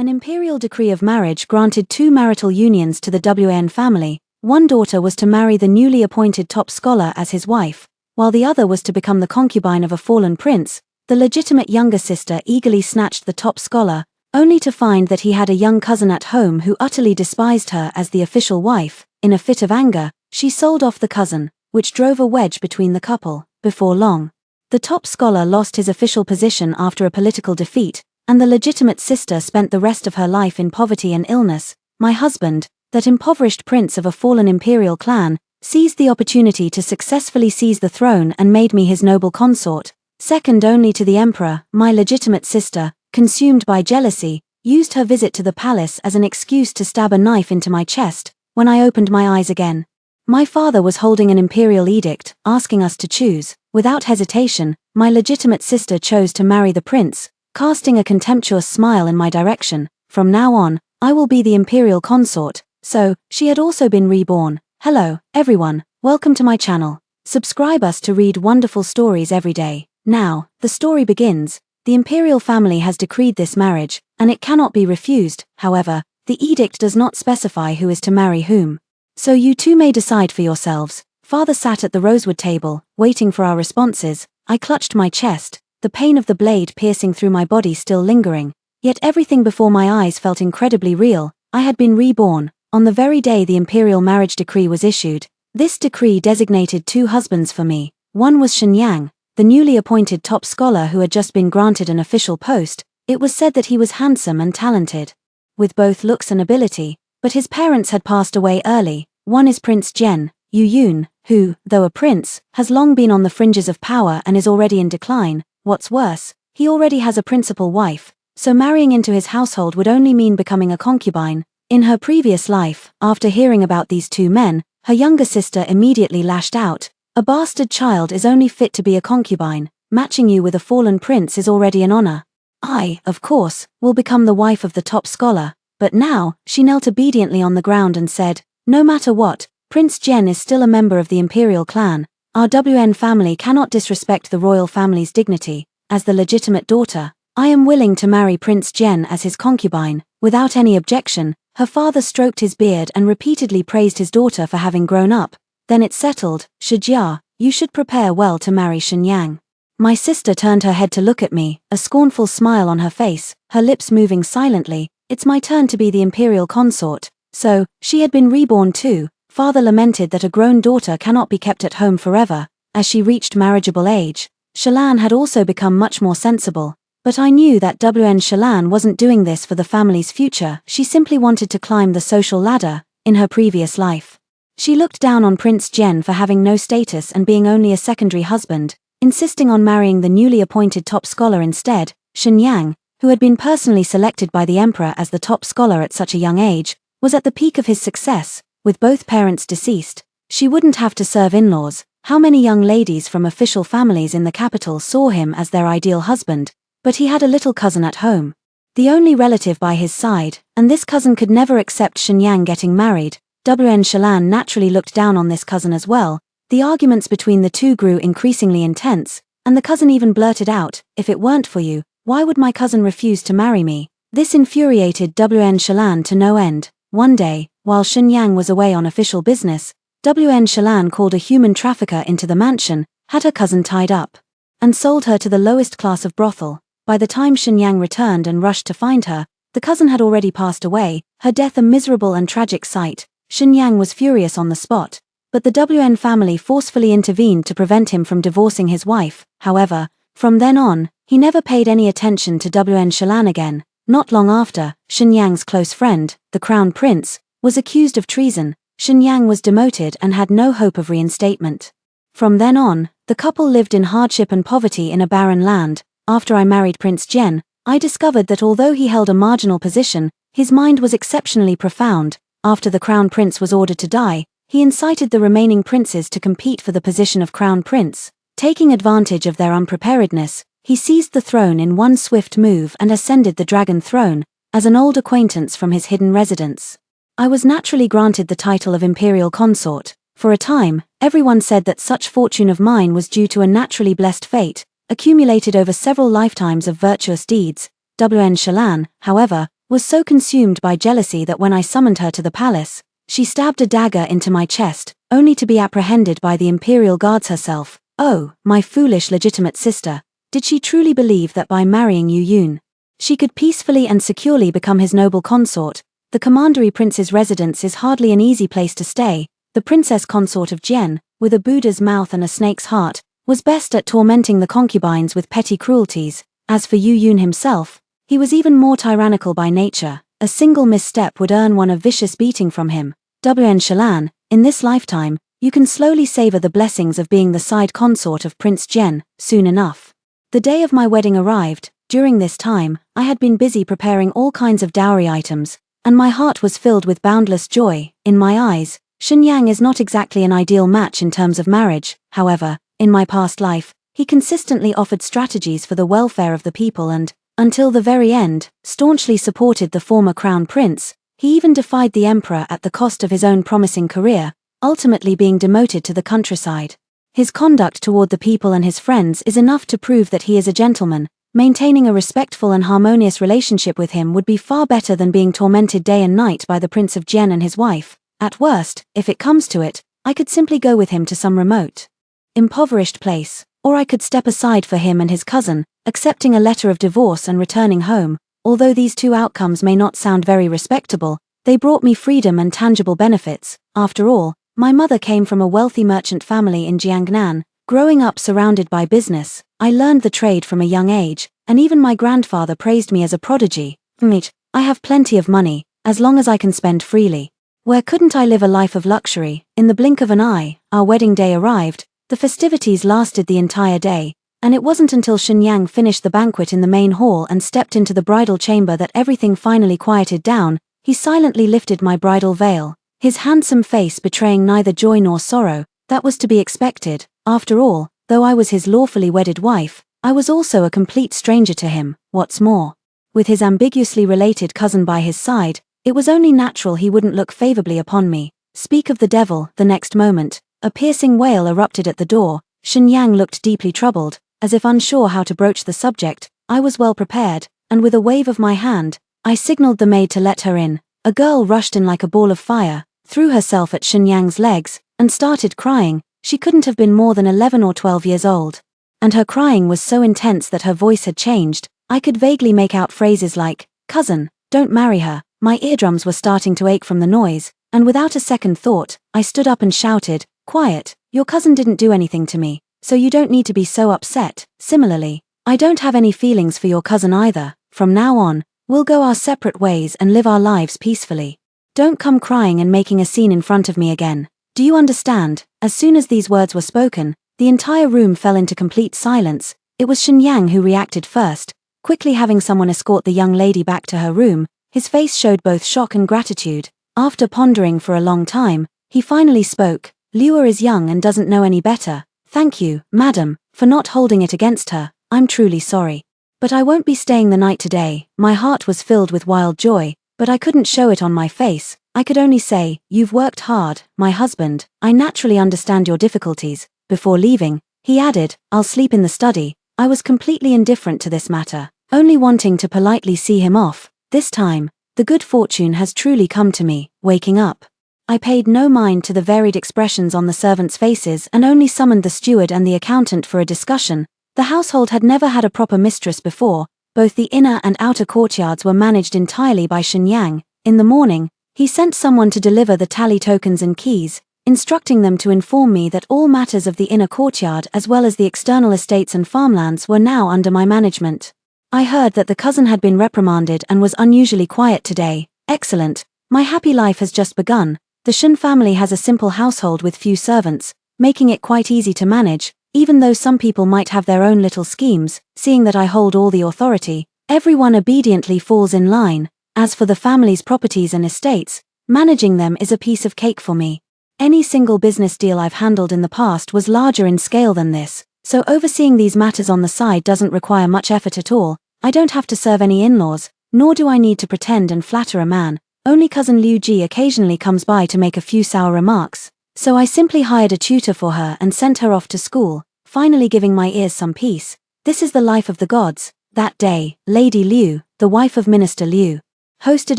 An imperial decree of marriage granted two marital unions to the WN family. One daughter was to marry the newly appointed top scholar as his wife, while the other was to become the concubine of a fallen prince. The legitimate younger sister eagerly snatched the top scholar, only to find that he had a young cousin at home who utterly despised her as the official wife. In a fit of anger, she sold off the cousin, which drove a wedge between the couple. Before long, the top scholar lost his official position after a political defeat, and the legitimate sister spent the rest of her life in poverty and illness. My husband, that impoverished prince of a fallen imperial clan, seized the opportunity to successfully seize the throne and made me his noble consort, second only to the emperor. My legitimate sister, consumed by jealousy, used her visit to the palace as an excuse to stab a knife into my chest. When I opened my eyes again, my father was holding an imperial edict, asking us to choose. Without hesitation, my legitimate sister chose to marry the prince, casting a contemptuous smile in my direction. From now on, I will be the imperial consort. So, she had also been reborn. Hello, everyone, welcome to my channel. Subscribe us to read wonderful stories every day. Now, the story begins. The imperial family has decreed this marriage, and it cannot be refused. However, the edict does not specify who is to marry whom. So you two may decide for yourselves. Father sat at the rosewood table, waiting for our responses. I clutched my chest, the pain of the blade piercing through my body still lingering. Yet everything before my eyes felt incredibly real. I had been reborn. On the very day the imperial marriage decree was issued, this decree designated two husbands for me. One was Shenyang, the newly appointed top scholar who had just been granted an official post. It was said that he was handsome and talented, with both looks and ability, but his parents had passed away early. One is Prince Yen, Yu Yun, who, though a prince, has long been on the fringes of power and is already in decline. What's worse, he already has a principal wife, so marrying into his household would only mean becoming a concubine. In her previous life, after hearing about these two men, her younger sister immediately lashed out. A bastard child is only fit to be a concubine. Matching you with a fallen prince is already an honor. I, of course, will become the wife of the top scholar. But now, she knelt obediently on the ground and said, no matter what, Prince Jen is still a member of the imperial clan. Our WN family cannot disrespect the royal family's dignity. As the legitimate daughter, I am willing to marry Prince Jen as his concubine. Without any objection, her father stroked his beard and repeatedly praised his daughter for having grown up. Then it's settled. Shijia, you should prepare well to marry Shenyang. My sister turned her head to look at me, a scornful smile on her face, her lips moving silently. It's my turn to be the imperial consort. So, she had been reborn too. Father lamented that a grown daughter cannot be kept at home forever. As she reached marriageable age, Shalan had also become much more sensible. But I knew that WN Shalan wasn't doing this for the family's future. She simply wanted to climb the social ladder. In her previous life, she looked down on Prince Jen for having no status and being only a secondary husband, insisting on marrying the newly appointed top scholar instead. Shenyang, who had been personally selected by the emperor as the top scholar at such a young age, was at the peak of his success. With both parents deceased, she wouldn't have to serve in-laws. How many young ladies from official families in the capital saw him as their ideal husband? But he had a little cousin at home, the only relative by his side, and this cousin could never accept Shenyang getting married. WN Shalan naturally looked down on this cousin as well. The arguments between the two grew increasingly intense, and the cousin even blurted out, if it weren't for you, why would my cousin refuse to marry me? This infuriated WN Shalan to no end. One day, while Shenyang was away on official business, WN Shalan called a human trafficker into the mansion, had her cousin tied up, and sold her to the lowest class of brothel. By the time Shenyang returned and rushed to find her, the cousin had already passed away, her death a miserable and tragic sight. Shenyang was furious on the spot, but the WN family forcefully intervened to prevent him from divorcing his wife. However, from then on, he never paid any attention to WN Shalan again. Not long after, Shenyang's close friend, the crown prince, was accused of treason. Shenyang was demoted and had no hope of reinstatement. From then on, the couple lived in hardship and poverty in a barren land. After I married Prince Jen, I discovered that although he held a marginal position, his mind was exceptionally profound. After the crown prince was ordered to die, he incited the remaining princes to compete for the position of crown prince. Taking advantage of their unpreparedness, he seized the throne in one swift move and ascended the dragon throne, as an old acquaintance from his hidden residence. I was naturally granted the title of imperial consort. For a time, everyone said that such fortune of mine was due to a naturally blessed fate, accumulated over several lifetimes of virtuous deeds. WN Shalan, however, was so consumed by jealousy that when I summoned her to the palace, she stabbed a dagger into my chest, only to be apprehended by the imperial guards herself. Oh, my foolish legitimate sister, did she truly believe that by marrying Yu Yun, she could peacefully and securely become his noble consort? The commandery prince's residence is hardly an easy place to stay. The princess consort of Jian, with a Buddha's mouth and a snake's heart, was best at tormenting the concubines with petty cruelties. As for Yu Yun himself, he was even more tyrannical by nature. A single misstep would earn one a vicious beating from him. Wn Shalan, in this lifetime, you can slowly savor the blessings of being the side consort of Prince Jian, soon enough. The day of my wedding arrived. During this time, I had been busy preparing all kinds of dowry items, and my heart was filled with boundless joy. In my eyes, Shenyang is not exactly an ideal match in terms of marriage. However, in my past life, he consistently offered strategies for the welfare of the people and, until the very end, staunchly supported the former crown prince. He even defied the emperor at the cost of his own promising career, ultimately being demoted to the countryside. His conduct toward the people and his friends is enough to prove that he is a gentleman. Maintaining a respectful and harmonious relationship with him would be far better than being tormented day and night by the Prince of Jian and his wife. At worst, if it comes to it, I could simply go with him to some remote, impoverished place, or I could step aside for him and his cousin, accepting a letter of divorce and returning home. Although these two outcomes may not sound very respectable, they brought me freedom and tangible benefits. After all, my mother came from a wealthy merchant family in Jiangnan. Growing up surrounded by business, I learned the trade from a young age, and even my grandfather praised me as a prodigy. I have plenty of money, as long as I can spend freely. Where couldn't I live a life of luxury? In the blink of an eye, our wedding day arrived. The festivities lasted the entire day, and it wasn't until Shenyang finished the banquet in the main hall and stepped into the bridal chamber that everything finally quieted down. He silently lifted my bridal veil, his handsome face betraying neither joy nor sorrow. That was to be expected. After all, though I was his lawfully wedded wife, I was also a complete stranger to him. What's more, with his ambiguously related cousin by his side, it was only natural he wouldn't look favorably upon me. Speak of the devil. The next moment, a piercing wail erupted at the door. Shenyang looked deeply troubled, as if unsure how to broach the subject. I was well prepared, and with a wave of my hand, I signaled the maid to let her in. A girl rushed in like a ball of fire, threw herself at Shenyang's legs, and started crying. She couldn't have been more than 11 or 12 years old. And her crying was so intense that her voice had changed. I could vaguely make out phrases like, "Cousin, don't marry her." My eardrums were starting to ache from the noise, and without a second thought, I stood up and shouted, "Quiet, your cousin didn't do anything to me, so you don't need to be so upset." Similarly, I don't have any feelings for your cousin either. From now on, we'll go our separate ways and live our lives peacefully. Don't come crying and making a scene in front of me again. Do you understand? As soon as these words were spoken, the entire room fell into complete silence. It was Shenyang who reacted first, quickly having someone escort the young lady back to her room. His face showed both shock and gratitude. After pondering for a long time, he finally spoke. "Liua is young and doesn't know any better. Thank you, madam, for not holding it against her. I'm truly sorry. But I won't be staying the night today." My heart was filled with wild joy, but I couldn't show it on my face. I could only say, "You've worked hard, my husband. I naturally understand your difficulties." Before leaving, he added, "I'll sleep in the study." I was completely indifferent to this matter, only wanting to politely see him off. This time, the good fortune has truly come to me. Waking up, I paid no mind to the varied expressions on the servants' faces and only summoned the steward and the accountant for a discussion. The household had never had a proper mistress before. Both the inner and outer courtyards were managed entirely by Shenyang. In the morning, he sent someone to deliver the tally tokens and keys, instructing them to inform me that all matters of the inner courtyard as well as the external estates and farmlands were now under my management. I heard that the cousin had been reprimanded and was unusually quiet today. Excellent. My happy life has just begun. The Shen family has a simple household with few servants, making it quite easy to manage, even though some people might have their own little schemes. Seeing that I hold all the authority, everyone obediently falls in line. As for the family's properties and estates, managing them is a piece of cake for me. Any single business deal I've handled in the past was larger in scale than this, so overseeing these matters on the side doesn't require much effort at all. I don't have to serve any in-laws, nor do I need to pretend and flatter a man. Only cousin Liu Ji occasionally comes by to make a few sour remarks, so I simply hired a tutor for her and sent her off to school, finally giving my ears some peace. This is the life of the gods. That day, Lady Liu, the wife of Minister Liu, hosted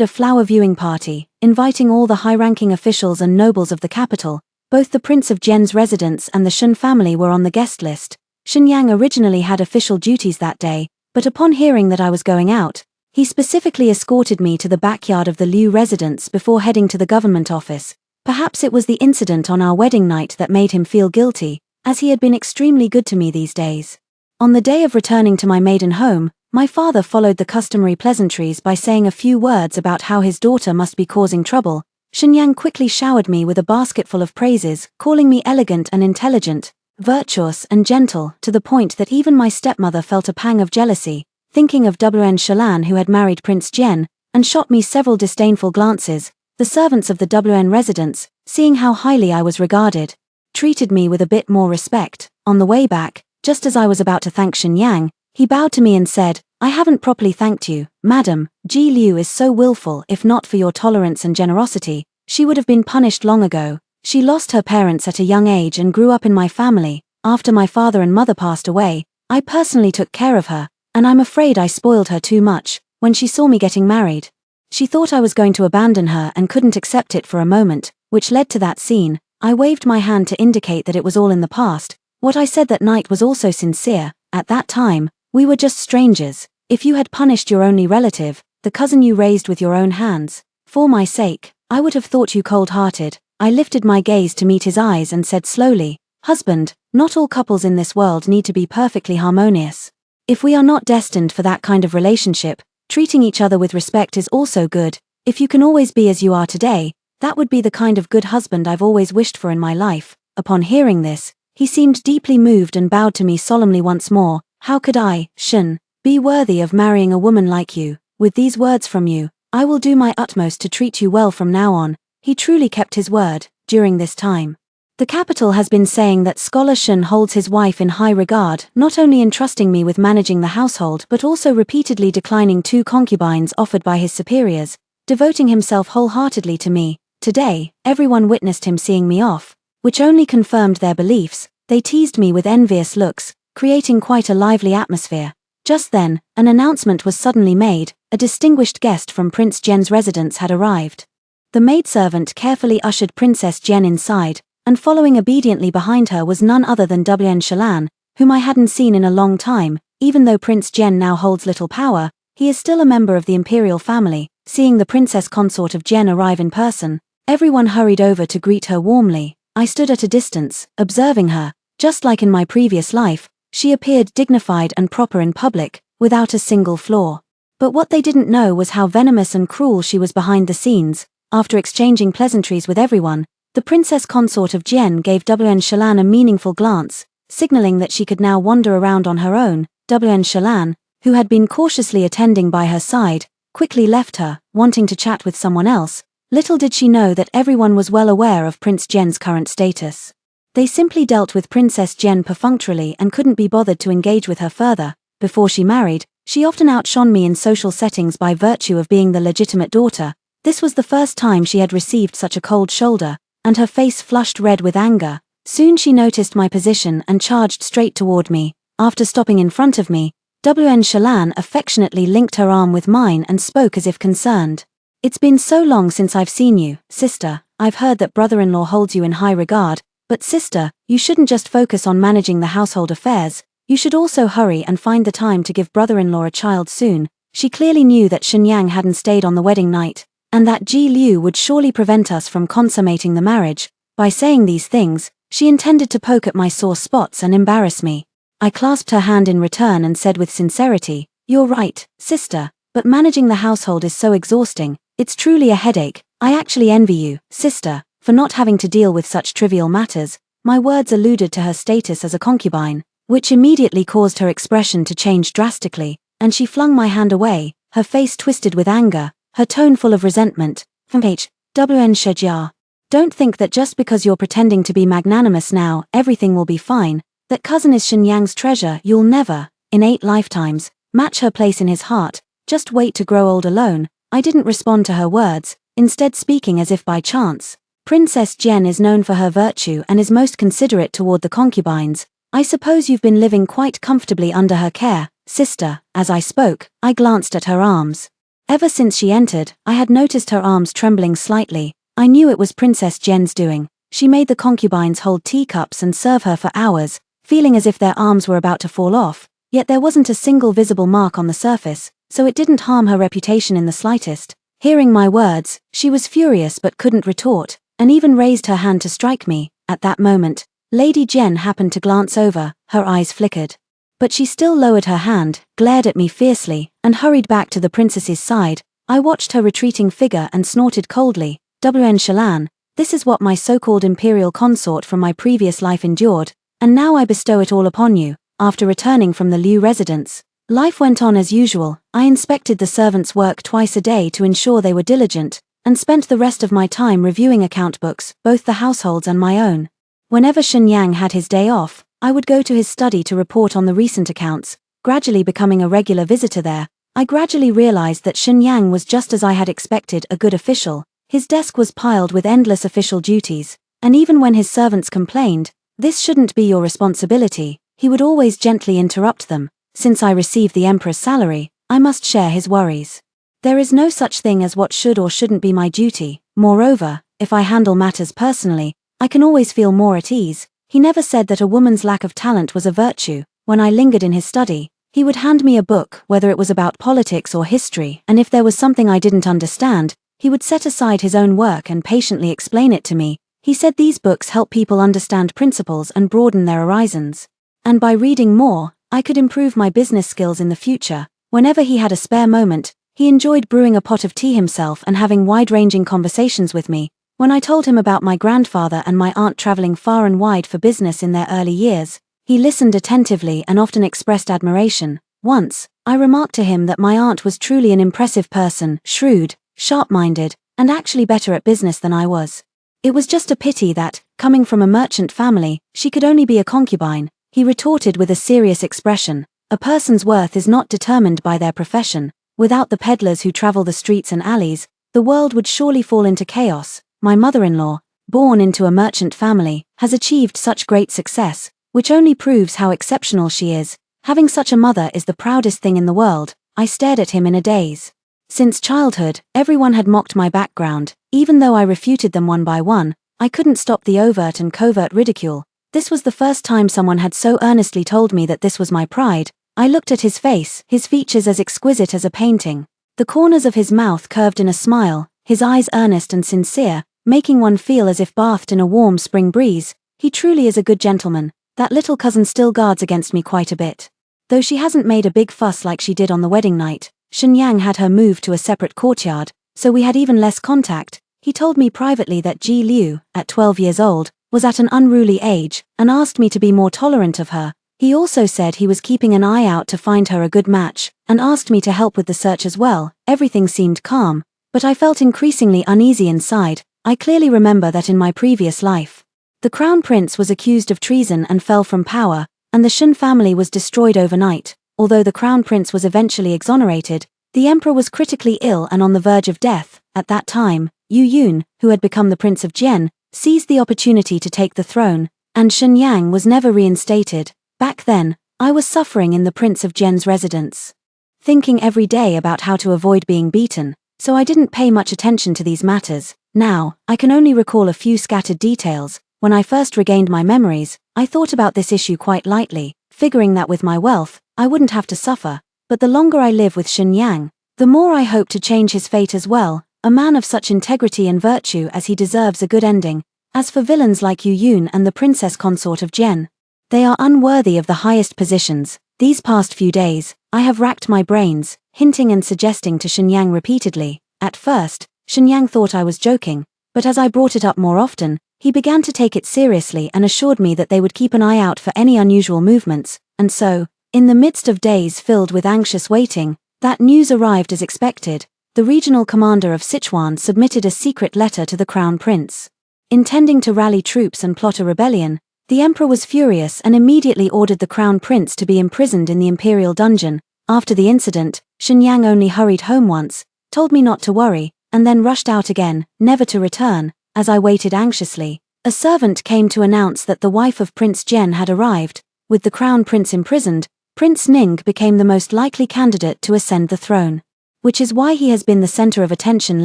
a flower viewing party, inviting all the high-ranking officials and nobles of the capital. Both the Prince of Jen's residence and the Shun family were on the guest list. Shenyang originally had official duties that day, but upon hearing that I was going out, he specifically escorted me to the backyard of the Liu residence before heading to the government office. Perhaps it was the incident on our wedding night that made him feel guilty, as he had been extremely good to me these days. On the day of returning to my maiden home, my father followed the customary pleasantries by saying a few words about how his daughter must be causing trouble. Shenyang quickly showered me with a basketful of praises, calling me elegant and intelligent, virtuous and gentle, to the point that even my stepmother felt a pang of jealousy, thinking of WN Shalan, who had married Prince Jen, and shot me several disdainful glances. The servants of the WN residence, seeing how highly I was regarded, treated me with a bit more respect. On the way back, just as I was about to thank Shenyang, he bowed to me and said, "I haven't properly thanked you, madam. Ji Liu is so willful. If not for your tolerance and generosity, she would have been punished long ago. She lost her parents at a young age and grew up in my family. After my father and mother passed away, I personally took care of her, and I'm afraid I spoiled her too much. When she saw me getting married, she thought I was going to abandon her and couldn't accept it for a moment, which led to that scene." I waved my hand to indicate that it was all in the past. What I said that night was also sincere. At that time, we were just strangers. If you had punished your only relative, the cousin you raised with your own hands, for my sake, I would have thought you cold-hearted. I lifted my gaze to meet his eyes and said slowly, "Husband, not all couples in this world need to be perfectly harmonious. If we are not destined for that kind of relationship, treating each other with respect is also good. If you can always be as you are today, that would be the kind of good husband I've always wished for in my life." Upon hearing this, he seemed deeply moved and bowed to me solemnly once more. "How could I, Shun, be worthy of marrying a woman like you? With these words from you, I will do my utmost to treat you well from now on." He truly kept his word. During this time, the capital has been saying that Scholar Shun holds his wife in high regard, not only entrusting me with managing the household but also repeatedly declining 2 concubines offered by his superiors, devoting himself wholeheartedly to me. Today, everyone witnessed him seeing me off, which only confirmed their beliefs. They teased me with envious looks, creating quite a lively atmosphere. Just then, an announcement was suddenly made. A distinguished guest from Prince Jen's residence had arrived. The maidservant carefully ushered Princess Jen inside, and following obediently behind her was none other than WN Shalan, whom I hadn't seen in a long time. Even though Prince Jen now holds little power, he is still a member of the imperial family. Seeing the princess consort of Jen arrive in person, everyone hurried over to greet her warmly. I stood at a distance, observing her. Just like in my previous life, she appeared dignified and proper in public, without a single flaw. But what they didn't know was how venomous and cruel she was behind the scenes. After exchanging pleasantries with everyone, the princess consort of Jen gave WN Shalan a meaningful glance, signaling that she could now wander around on her own. WN Shalan, who had been cautiously attending by her side, quickly left her, wanting to chat with someone else. Little did she know that everyone was well aware of Prince Jen's current status. They simply dealt with Princess Jen perfunctorily and couldn't be bothered to engage with her further. Before she married, she often outshone me in social settings by virtue of being the legitimate daughter. This was the first time she had received such a cold shoulder, and her face flushed red with anger. Soon she noticed my position and charged straight toward me. After stopping in front of me, WN Shalan affectionately linked her arm with mine and spoke as if concerned. "It's been so long since I've seen you, sister. I've heard that brother-in-law holds you in high regard, but sister, you shouldn't just focus on managing the household affairs, you should also hurry and find the time to give brother-in-law a child soon." She clearly knew that Shenyang hadn't stayed on the wedding night, and that Ji Liu would surely prevent us from consummating the marriage. By saying these things, she intended to poke at my sore spots and embarrass me. I clasped her hand in return and said with sincerity, "You're right, sister, but managing the household is so exhausting. It's truly a headache. I actually envy you, sister, for not having to deal with such trivial matters." My words alluded to her status as a concubine, which immediately caused her expression to change drastically, and she flung my hand away, her face twisted with anger, her tone full of resentment. "WN Shejia, don't think that just because you're pretending to be magnanimous now, everything will be fine. That cousin is Shenyang's treasure. You'll never, in 8 lifetimes, match her place in his heart. Just wait to grow old alone." I didn't respond to her words, instead speaking as if by chance. "Princess Jen is known for her virtue and is most considerate toward the concubines. I suppose you've been living quite comfortably under her care, sister." As I spoke, I glanced at her arms. Ever since she entered, I had noticed her arms trembling slightly. I knew it was Princess Jen's doing. She made the concubines hold teacups and serve her for hours, feeling as if their arms were about to fall off, yet there wasn't a single visible mark on the surface, so it didn't harm her reputation in the slightest. Hearing my words, she was furious but couldn't retort, and even raised her hand to strike me. At that moment, Lady Jen happened to glance over, her eyes flickered. But she still lowered her hand, glared at me fiercely, and hurried back to the princess's side. I watched her retreating figure and snorted coldly. WN Shalan, this is what my so-called imperial consort from my previous life endured, and now I bestow it all upon you. After returning from the Liu residence, life went on as usual. I inspected the servants' work twice a day to ensure they were diligent, and spent the rest of my time reviewing account books, both the household's and my own. Whenever Shenyang had his day off, I would go to his study to report on the recent accounts. Gradually becoming a regular visitor there, I gradually realized that Shenyang was just as I had expected, a good official. His desk was piled with endless official duties, and even when his servants complained, "This shouldn't be your responsibility," he would always gently interrupt them. Since I receive the emperor's salary, I must share his worries. There is no such thing as what should or shouldn't be my duty. Moreover, if I handle matters personally, I can always feel more at ease. He never said that a woman's lack of talent was a virtue. When I lingered in his study, he would hand me a book, whether it was about politics or history, and if there was something I didn't understand, he would set aside his own work and patiently explain it to me. He said these books help people understand principles and broaden their horizons. And by reading more, I could improve my business skills in the future. Whenever he had a spare moment, he enjoyed brewing a pot of tea himself and having wide-ranging conversations with me. When I told him about my grandfather and my aunt traveling far and wide for business in their early years, he listened attentively and often expressed admiration. Once, I remarked to him that my aunt was truly an impressive person, shrewd, sharp-minded, and actually better at business than I was. It was just a pity that, coming from a merchant family, she could only be a concubine. He retorted with a serious expression. A person's worth is not determined by their profession. Without the peddlers who travel the streets and alleys, the world would surely fall into chaos. My mother-in-law, born into a merchant family, has achieved such great success, which only proves how exceptional she is. Having such a mother is the proudest thing in the world. I stared at him in a daze. Since childhood, everyone had mocked my background. Even though I refuted them one by one, I couldn't stop the overt and covert ridicule. This was the first time someone had so earnestly told me that this was my pride. I looked at his face, his features as exquisite as a painting. The corners of his mouth curved in a smile, his eyes earnest and sincere, making one feel as if bathed in a warm spring breeze. He truly is a good gentleman. That little cousin still guards against me quite a bit. Though she hasn't made a big fuss like she did on the wedding night, Shenyang had her moved to a separate courtyard, so we had even less contact. He told me privately that Ji Liu, at 12 years old, was at an unruly age, and asked me to be more tolerant of her. He also said he was keeping an eye out to find her a good match, and asked me to help with the search as well. Everything seemed calm, but I felt increasingly uneasy inside. I clearly remember that in my previous life, the crown prince was accused of treason and fell from power, and the Shen family was destroyed overnight. Although the crown prince was eventually exonerated, the emperor was critically ill and on the verge of death. At that time, Yu Yun, who had become the Prince of Jian, seized the opportunity to take the throne, and Shenyang was never reinstated. Back then, I was suffering in the Prince of Jian's residence, thinking every day about how to avoid being beaten, so I didn't pay much attention to these matters. Now, I can only recall a few scattered details. When I first regained my memories, I thought about this issue quite lightly, figuring that with my wealth, I wouldn't have to suffer. But the longer I live with Shenyang, the more I hope to change his fate as well. A man of such integrity and virtue as he deserves a good ending. As for villains like Yu Yun and the princess consort of Jian, they are unworthy of the highest positions. These past few days, I have racked my brains, hinting and suggesting to Shenyang repeatedly. At first, Shenyang thought I was joking, but as I brought it up more often, he began to take it seriously and assured me that they would keep an eye out for any unusual movements. And so, in the midst of days filled with anxious waiting, that news arrived as expected. The regional commander of Sichuan submitted a secret letter to the crown prince, intending to rally troops and plot a rebellion. The emperor was furious and immediately ordered the crown prince to be imprisoned in the imperial dungeon. After the incident, Shenyang only hurried home once, told me not to worry, and then rushed out again, never to return. As I waited anxiously, a servant came to announce that the wife of Prince Jian had arrived. With the crown prince imprisoned, Prince Ning became the most likely candidate to ascend the throne. which is why he has been the center of attention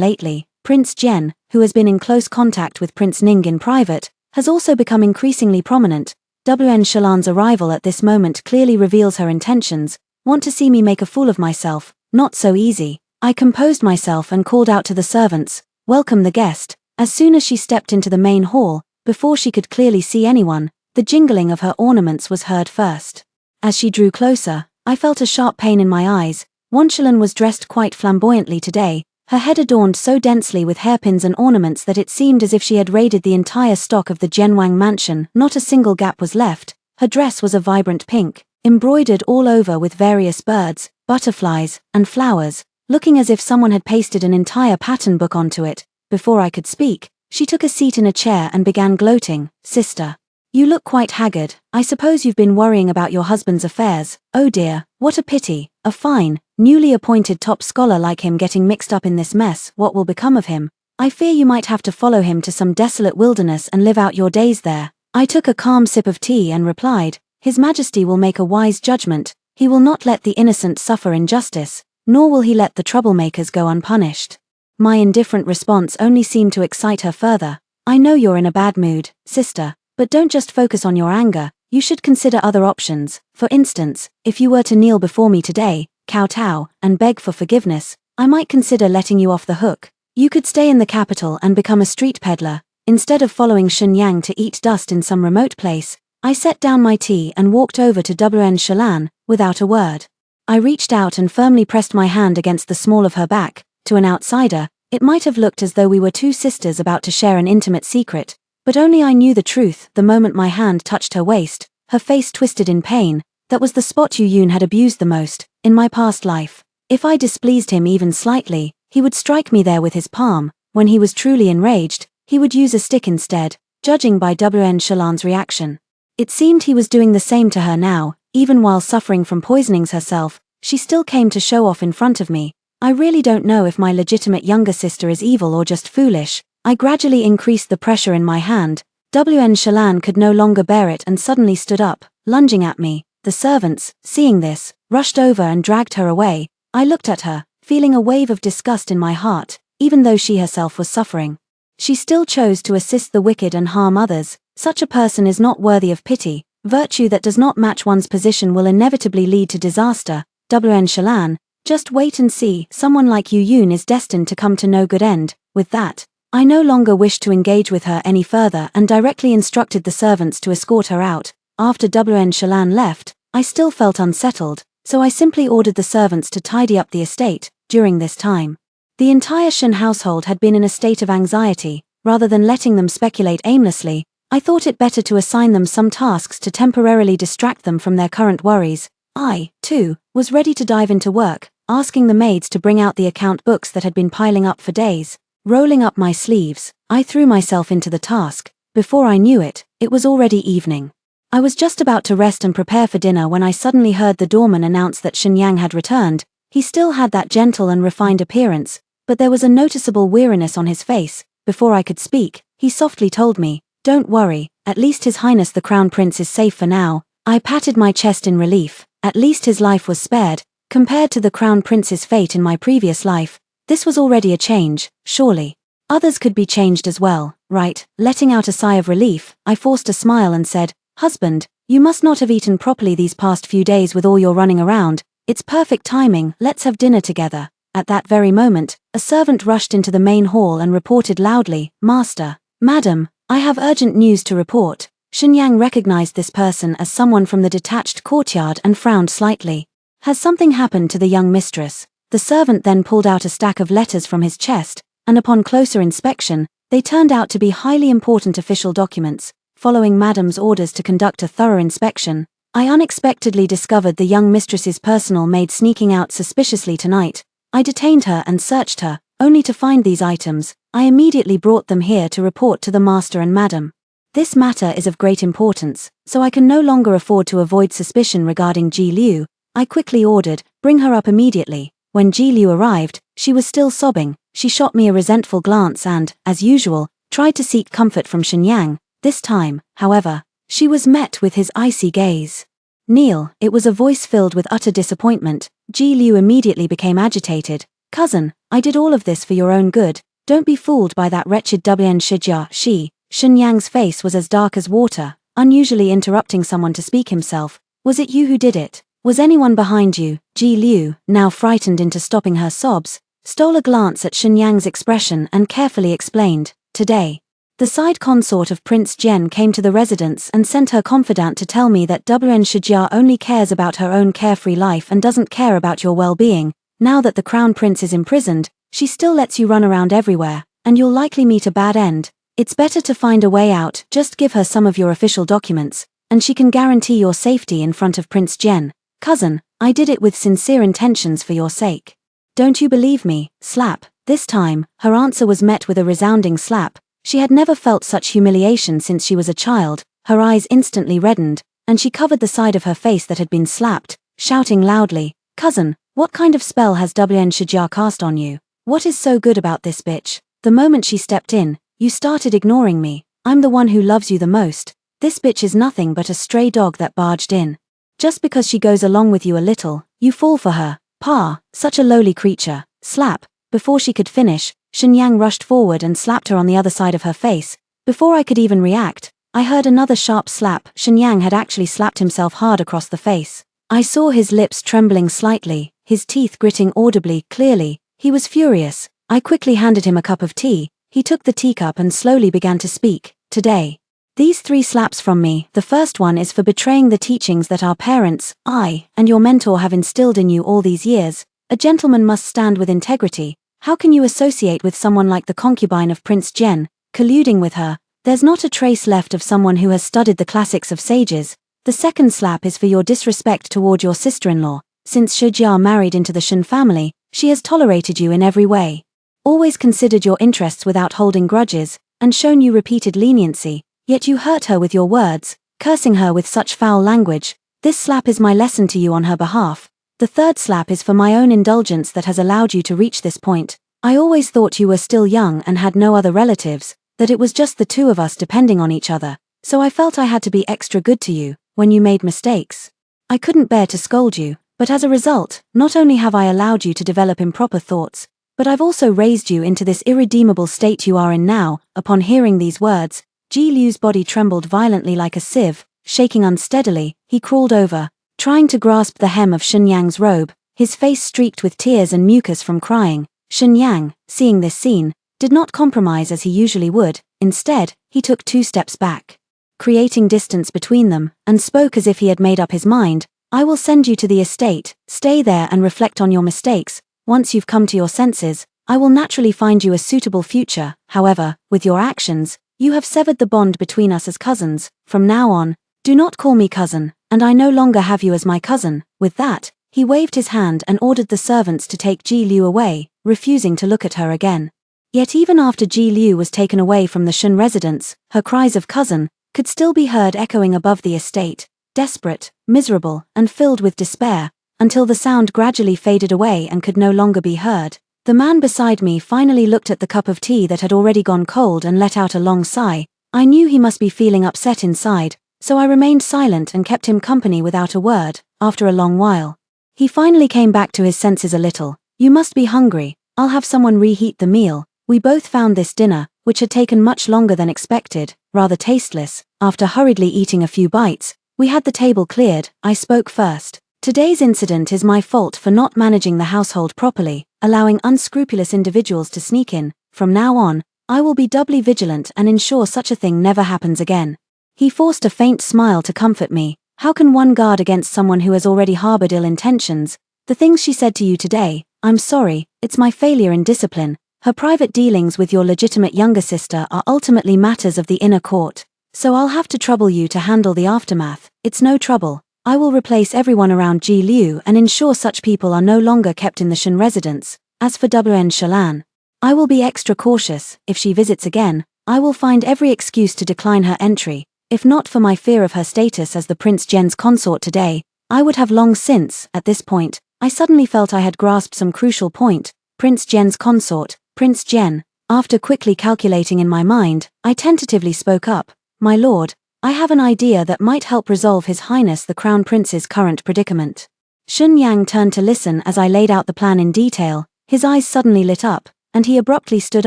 lately. Prince Jen, who has been in close contact with Prince Ning in private, has also become increasingly prominent. WN Shalan's arrival at this moment clearly reveals her intentions. Want to see me make a fool of myself? Not so easy. I composed myself and called out to the servants, "Welcome the guest." As soon as she stepped into the main hall, before she could clearly see anyone, the jingling of her ornaments was heard first. As she drew closer, I felt a sharp pain in my eyes. Wanshalan was dressed quite flamboyantly today, her head adorned so densely with hairpins and ornaments that it seemed as if she had raided the entire stock of the Genwang mansion. Not a single gap was left. Her dress was a vibrant pink, embroidered all over with various birds, butterflies, and flowers, looking as if someone had pasted an entire pattern book onto it. Before I could speak, she took a seat in a chair and began gloating. "Sister, you look quite haggard. I suppose you've been worrying about your husband's affairs. Oh dear, what a pity. A fine, newly appointed top scholar like him getting mixed up in this mess. What will become of him? I fear you might have to follow him to some desolate wilderness and live out your days there." I took a calm sip of tea and replied, "His Majesty will make a wise judgment. He will not let the innocent suffer injustice, nor will he let the troublemakers go unpunished." My indifferent response only seemed to excite her further. "I know you're in a bad mood, sister, but don't just focus on your anger. You should consider other options. For instance, if you were to kneel before me today, kowtow, and beg for forgiveness, I might consider letting you off the hook. You could stay in the capital and become a street peddler, instead of following Shenyang to eat dust in some remote place." I set down my tea and walked over to WN Shalan, without a word. I reached out and firmly pressed my hand against the small of her back. To an outsider, it might have looked as though we were two sisters about to share an intimate secret, but only I knew the truth. The moment my hand touched her waist, her face twisted in pain. That was the spot Yu Yun had abused the most, in my past life. If I displeased him even slightly, he would strike me there with his palm. When he was truly enraged, he would use a stick instead, judging by WN Shalan's reaction. It seemed he was doing the same to her now. Even while suffering from poisonings herself, she still came to show off in front of me. I really don't know if my legitimate younger sister is evil or just foolish. I gradually increased the pressure in my hand. WN Shalan could no longer bear it and suddenly stood up, lunging at me. The servants, seeing this, rushed over and dragged her away. I looked at her, feeling a wave of disgust in my heart. Even though she herself was suffering, she still chose to assist the wicked and harm others. Such a person is not worthy of pity. Virtue that does not match one's position will inevitably lead to disaster. WN Shalan, just wait and see. Someone like Yu Yun is destined to come to no good end. With that, I no longer wished to engage with her any further and directly instructed the servants to escort her out. After WN Shalan left, I still felt unsettled, so I simply ordered the servants to tidy up the estate. During this time, the entire Shen household had been in a state of anxiety. Rather than letting them speculate aimlessly, I thought it better to assign them some tasks to temporarily distract them from their current worries. I, too, was ready to dive into work, asking the maids to bring out the account books that had been piling up for days. Rolling up my sleeves, I threw myself into the task. Before I knew it, it was already evening. I was just about to rest and prepare for dinner when I suddenly heard the doorman announce that Shenyang had returned. He still had that gentle and refined appearance, but there was a noticeable weariness on his face. Before I could speak, he softly told me, "Don't worry, at least His Highness the Crown Prince is safe for now." I patted my chest in relief. At least his life was spared. Compared to the Crown Prince's fate in my previous life, this was already a change. Surely others could be changed as well, right? Letting out a sigh of relief, I forced a smile and said, "Husband, you must not have eaten properly these past few days with all your running around. It's perfect timing. Let's have dinner together." At that very moment, a servant rushed into the main hall and reported loudly, "Master, Madam, I have urgent news to report." Shenyang recognized this person as someone from the detached courtyard and frowned slightly. "Has something happened to the young mistress?" The servant then pulled out a stack of letters from his chest, and upon closer inspection, they turned out to be highly important official documents. Following Madam's orders to conduct a thorough inspection, I unexpectedly discovered the young mistress's personal maid sneaking out suspiciously tonight. I detained her and searched her, only to find these items. I immediately brought them here to report to the master and Madam. This matter is of great importance, so I can no longer afford to avoid suspicion regarding Ji Liu. I quickly ordered, "Bring her up immediately." When Ji Liu arrived, she was still sobbing. She shot me a resentful glance and, as usual, tried to seek comfort from Shenyang. This time, however, she was met with his icy gaze. "Kneel." It was a voice filled with utter disappointment. Ji Liu immediately became agitated. Cousin, I did all of this for your own good. Don't be fooled by that wretched WN Shijia, she. Shen Yang's face was as dark as water, unusually interrupting someone to speak himself. Was it you who did it? Was anyone behind you? Ji Liu, now frightened into stopping her sobs, stole a glance at Shen Yang's expression and carefully explained, today. The side consort of Prince Jian came to the residence and sent her confidant to tell me that WN Shijia only cares about her own carefree life and doesn't care about your well-being. Now that the crown prince is imprisoned, she still lets you run around everywhere, and you'll likely meet a bad end. It's better to find a way out. Just give her some of your official documents, and she can guarantee your safety in front of Prince Jian. Cousin, I did it with sincere intentions for your sake. Don't you believe me? Slap. This time, her answer was met with a resounding slap. She had never felt such humiliation since she was a child. Her eyes instantly reddened, and she covered the side of her face that had been slapped, shouting loudly, Cousin, what kind of spell has WN Shijia cast on you? What is so good about this bitch? The moment she stepped in, you started ignoring me. I'm the one who loves you the most. This bitch is nothing but a stray dog that barged in. Just because she goes along with you a little, you fall for her. Pa, such a lowly creature. Slap. Before she could finish, Shen Yang rushed forward and slapped her on the other side of her face. Before I could even react, I heard another sharp slap. Shen Yang had actually slapped himself hard across the face. I saw his lips trembling slightly, his teeth gritting audibly, clearly. He was furious. I quickly handed him a cup of tea. He took the teacup and slowly began to speak. Today. These 3 slaps from me. The first one is for betraying the teachings that our parents, I, and your mentor have instilled in you all these years. A gentleman must stand with integrity. How can you associate with someone like the concubine of Prince Jian, colluding with her? There's not a trace left of someone who has studied the classics of sages. The second slap is for your disrespect toward your sister-in-law. Since Shijia married into the Shen family, she has tolerated you in every way. Always considered your interests without holding grudges, and shown you repeated leniency, yet you hurt her with your words, cursing her with such foul language. This slap is my lesson to you on her behalf. The third slap is for my own indulgence that has allowed you to reach this point. I always thought you were still young and had no other relatives, that it was just the 2 of us depending on each other, so I felt I had to be extra good to you when you made mistakes. I couldn't bear to scold you, but as a result, not only have I allowed you to develop improper thoughts, but I've also raised you into this irredeemable state you are in now. Upon hearing these words, Ji Liu's body trembled violently like a sieve, shaking unsteadily. He crawled over, trying to grasp the hem of Shen Yang's robe, his face streaked with tears and mucus from crying. Shen Yang, seeing this scene, did not compromise as he usually would. Instead, he took 2 steps back, creating distance between them, and spoke as if he had made up his mind. I will send you to the estate. Stay there and reflect on your mistakes. Once you've come to your senses, I will naturally find you a suitable future. However, with your actions, you have severed the bond between us as cousins. From now on, do not call me cousin, and I no longer have you as my cousin. With that, he waved his hand and ordered the servants to take Ji Liu away, refusing to look at her again. Yet even after Ji Liu was taken away from the Shen residence, her cries of cousin could still be heard echoing above the estate, desperate, miserable, and filled with despair, until the sound gradually faded away and could no longer be heard. The man beside me finally looked at the cup of tea that had already gone cold and let out a long sigh. I knew he must be feeling upset inside, so I remained silent and kept him company without a word. After a long while, he finally came back to his senses a little. You must be hungry. I'll have someone reheat the meal. We both found this dinner, which had taken much longer than expected, rather tasteless. After hurriedly eating a few bites, we had the table cleared. I spoke first. Today's incident is my fault for not managing the household properly, allowing unscrupulous individuals to sneak in. From now on, I will be doubly vigilant and ensure such a thing never happens again. He forced a faint smile to comfort me. How can one guard against someone who has already harbored ill intentions? The things she said to you today, I'm sorry, it's my failure in discipline. Her private dealings with your legitimate younger sister are ultimately matters of the inner court, so I'll have to trouble you to handle the aftermath. It's no trouble. I will replace everyone around Ji Liu and ensure such people are no longer kept in the Shen residence. As for WN Shalan, I will be extra cautious. If she visits again, I will find every excuse to decline her entry. If not for my fear of her status as the Prince Jian's consort today, I would have long since. At this point, I suddenly felt I had grasped some crucial point. Prince Jian's consort, Prince Jian. After quickly calculating in my mind, I tentatively spoke up. My lord, I have an idea that might help resolve His Highness the Crown Prince's current predicament. Shun Yang turned to listen as I laid out the plan in detail. His eyes suddenly lit up, and he abruptly stood